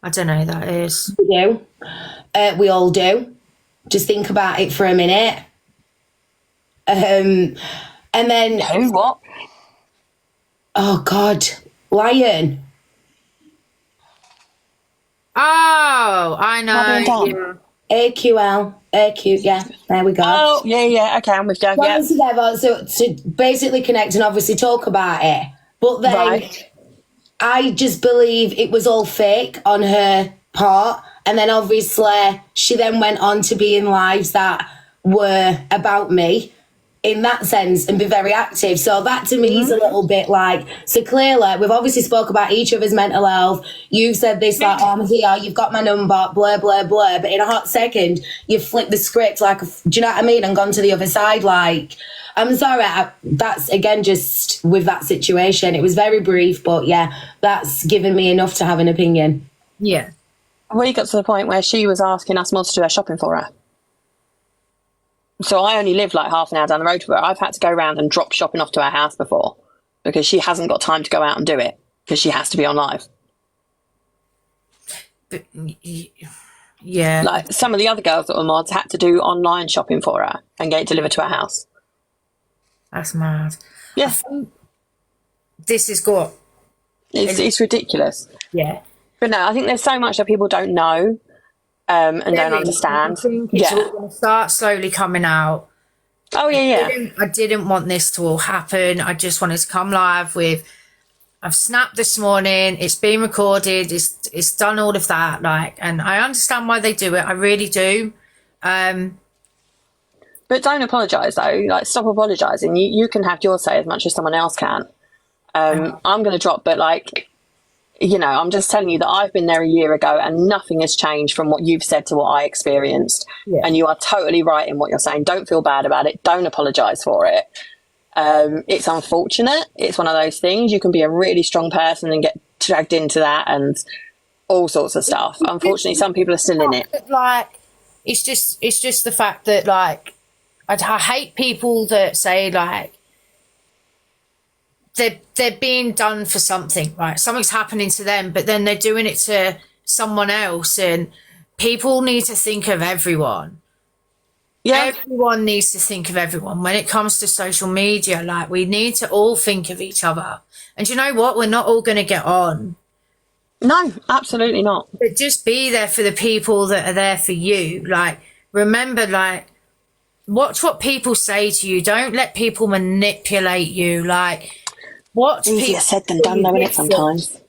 I don't know who that is. We do. We all do. Just think about it for a minute. And then... Who, what? Oh, God. Lion. Oh, I know. AQL. Yeah, there we go. Oh, yeah, okay, I'm with you. Yeah. Together, so to basically connect and obviously talk about it. But then I just believe it was all fake on her part. And then obviously she then went on to be in lives that were about me in that sense and be very active. So that to me is a little bit like, so clearly we've obviously spoke about each other's mental health. You've said this, like, oh, I'm here, you've got my number, blah, blah, blah. But in a hot second, you've flipped the script like, do you know what I mean? And gone to the other side. Like, I'm sorry, that's again, just with that situation. It was very brief, but yeah, that's given me enough to have an opinion. Yeah. We got to the point where she was asking us mods to do her shopping for her. So I only live like half an hour down the road to her. I've had to go around and drop shopping off to her house before because she hasn't got time to go out and do it because she has to be on live. But, yeah. Like some of the other girls that were mods had to do online shopping for her and get it delivered to her house. That's mad. Yeah. This has got... It's ridiculous. Yeah. But no, I think there's so much that people don't know. And don't understand. I think it's all going to start slowly coming out. Oh, yeah. I didn't want this to all happen. I just wanted to come live with I've snapped this morning. It's been recorded. It's done all of that. Like, and I understand why they do it. I really do. But don't apologise though. Like, stop apologising. You can have your say as much as someone else can. I'm going to drop, but like, you know, I'm just telling you that I've been there a year ago and nothing has changed from what you've said to what I experienced. Yeah. And you are totally right in what you're saying. Don't feel bad about it. Don't apologise for it. It's unfortunate. It's one of those things. You can be a really strong person and get dragged into that and all sorts of stuff. Unfortunately, some people are still in it. Like, it's just the fact that, like, I hate people that say, like, they're being done for something, right? Something's happening to them, but then they're doing it to someone else. And people need to think of everyone. Yeah. Everyone needs to think of everyone. When it comes to social media, like, we need to all think of each other. And you know what? We're not all going to get on. No, absolutely not. But just be there for the people that are there for you. Like, remember, like, watch what people say to you. Don't let people manipulate you. Like, watch. Easier said than done, though, isn't it, sometimes?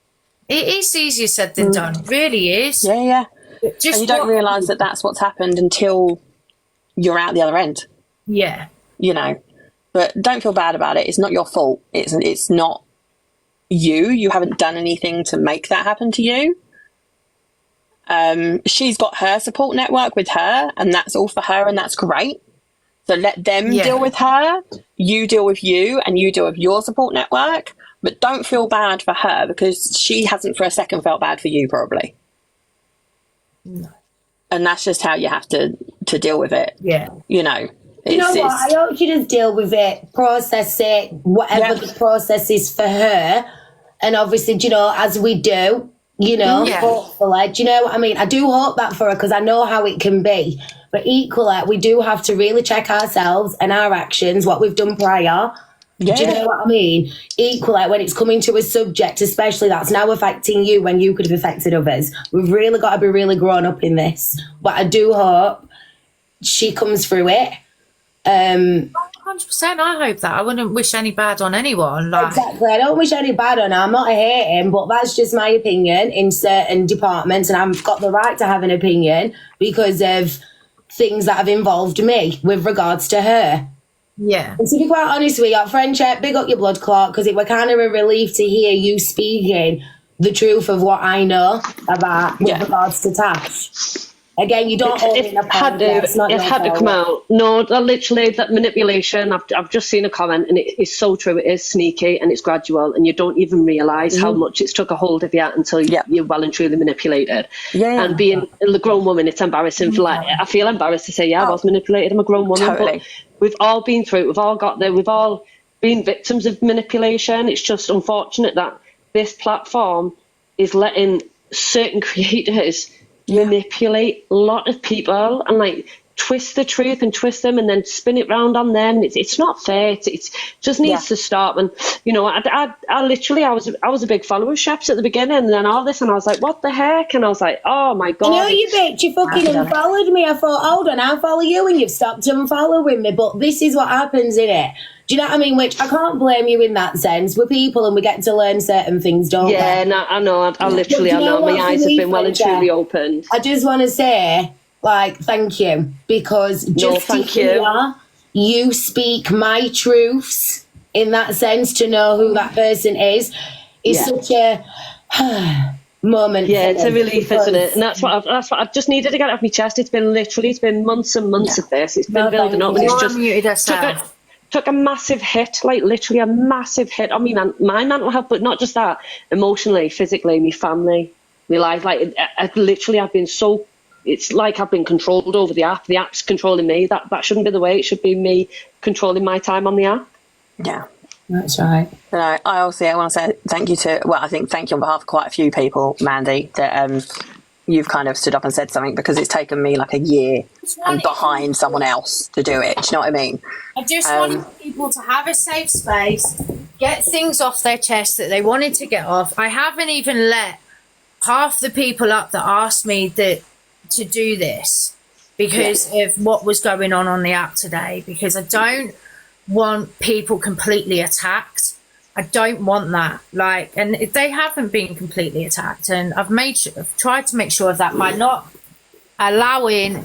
It is easier said than done. It really is. Yeah, yeah. And you don't realise that that's what's happened until you're out the other end. Yeah. You know. But don't feel bad about it. It's not your fault. It's not you. You haven't done anything to make that happen to you. She's got her support network with her, and that's all for her, and that's great. So let them deal with her. You deal with you, and you deal with your support network. But don't feel bad for her, because she hasn't for a second felt bad for you, probably. No. And that's just how you have to deal with it. Yeah. You know. You know what? I hope you just deal with it, process it, whatever the process is for her. And obviously, you know, as we do, you know, hopefully, do you know what I mean? I do hope that for her, because I know how it can be. But equally, we do have to really check ourselves and our actions, what we've done prior. Yeah. Do you know what I mean? Equally, when it's coming to a subject, especially that's now affecting you when you could have affected others, we've really got to be really grown up in this. But I do hope she comes through it. 100%. I hope that. I wouldn't wish any bad on anyone. Like. Exactly. I don't wish any bad on her. I'm not hating, but that's just my opinion in certain departments, and I've got the right to have an opinion because of things that have involved me with regards to her. Yeah. And to be quite honest with you, friendship, big up your blood clot, because it was kind of a relief to hear you speaking the truth of what I know about with regards to Tash. Again, you don't own it. It had to come out. No, that manipulation. I've just seen a comment, and it is so true. It is sneaky and it's gradual, and you don't even realise how much it's took a hold of you until you're well and truly manipulated. Yeah. And being a grown woman, it's embarrassing. I feel embarrassed to say, I was manipulated. I'm a grown woman, but we've all been through it. We've all got there. We've all been victims of manipulation. It's just unfortunate that this platform is letting certain creators manipulate a lot of people and like twist the truth and twist them and then spin it round on them. It's not fair. It just needs to stop. And you know, I literally I was a big follower of Chefs at the beginning, and then all this, and I was like, what the heck? And I was like, oh my god. I know you bitch, you fucking unfollowed me. I thought, hold on, I'll follow you, and you've stopped unfollowing me. But this is what happens, innit? Do you know what I mean? Which I can't blame you in that sense. We're people and we get to learn certain things, don't we? Yeah, no, I know. I literally, I know. My eyes have been well and truly opened. I just want to say, like, thank you. Because just to hear you speak my truths in that sense, to know who that person is such a moment. Yeah, it's a relief, isn't it? And that's what I've just needed to get off my chest. It's been months and months of this. It's been building up, and it's just took a massive hit, like literally a massive hit on me, my mental health, but not just that, emotionally, physically, my family, my life. Like I've been so, it's like I've been controlled over the app. The app's controlling me. That shouldn't be the way. It should be me controlling my time on the app. Yeah. That's right. But I want to say thank you on behalf of quite a few people, Mandy, that you've kind of stood up and said something, because it's taken me like a year and behind someone else to do it. Do you know what I mean? I just wanted people to have a safe space, get things off their chest that they wanted to get off. I haven't even let half the people up that asked me to do this because of what was going on the app today, because I don't want people completely attacked. I don't want that. Like, and they haven't been completely attacked, and I've tried to make sure of that by not allowing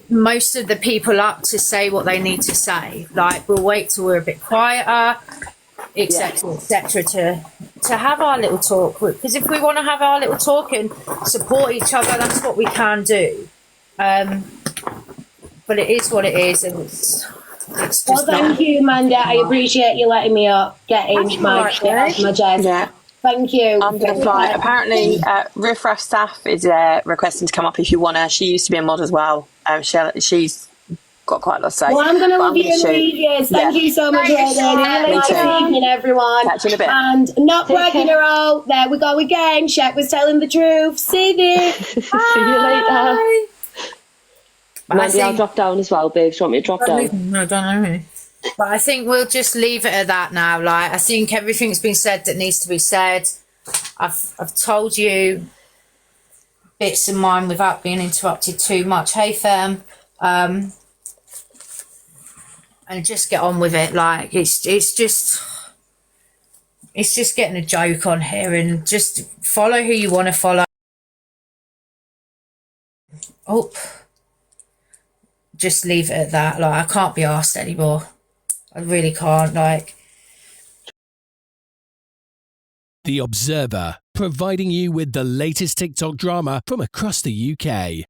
most of the people up to say what they need to say. Like, we'll wait till we're a bit quieter, etc., etc., to have our little talk. Because if we want to have our little talk and support each other, that's what we can do. But it is what it is, and it's just. Well, thank you, Amanda. I appreciate you letting me get in my shit off my chest. Yeah. Thank you. I'm going to fly. Apparently, Riff Raff Staff is requesting to come up if you want her. She used to be a mod as well. She's got quite a lot to say. Well, I'm going to love you and leave you. Thank you so much, Lady. Good evening, everyone. Catch you in a bit. And not bragging her out. There we go again. Shaq was telling the truth. See you. See you later. Mandy, I'll drop down as well, babe. Do you want me to drop down? No, don't know. But I think we'll just leave it at that now. Like, I think everything's been said that needs to be said. I've told you bits of mine without being interrupted too much. Hey, fam. And just get on with it. Like, it's just getting a joke on here, and just follow who you want to follow. Oh, just leave it at that. Like, I can't be asked anymore. I really can't. Like, The Observer, providing you with the latest TikTok drama from across the UK.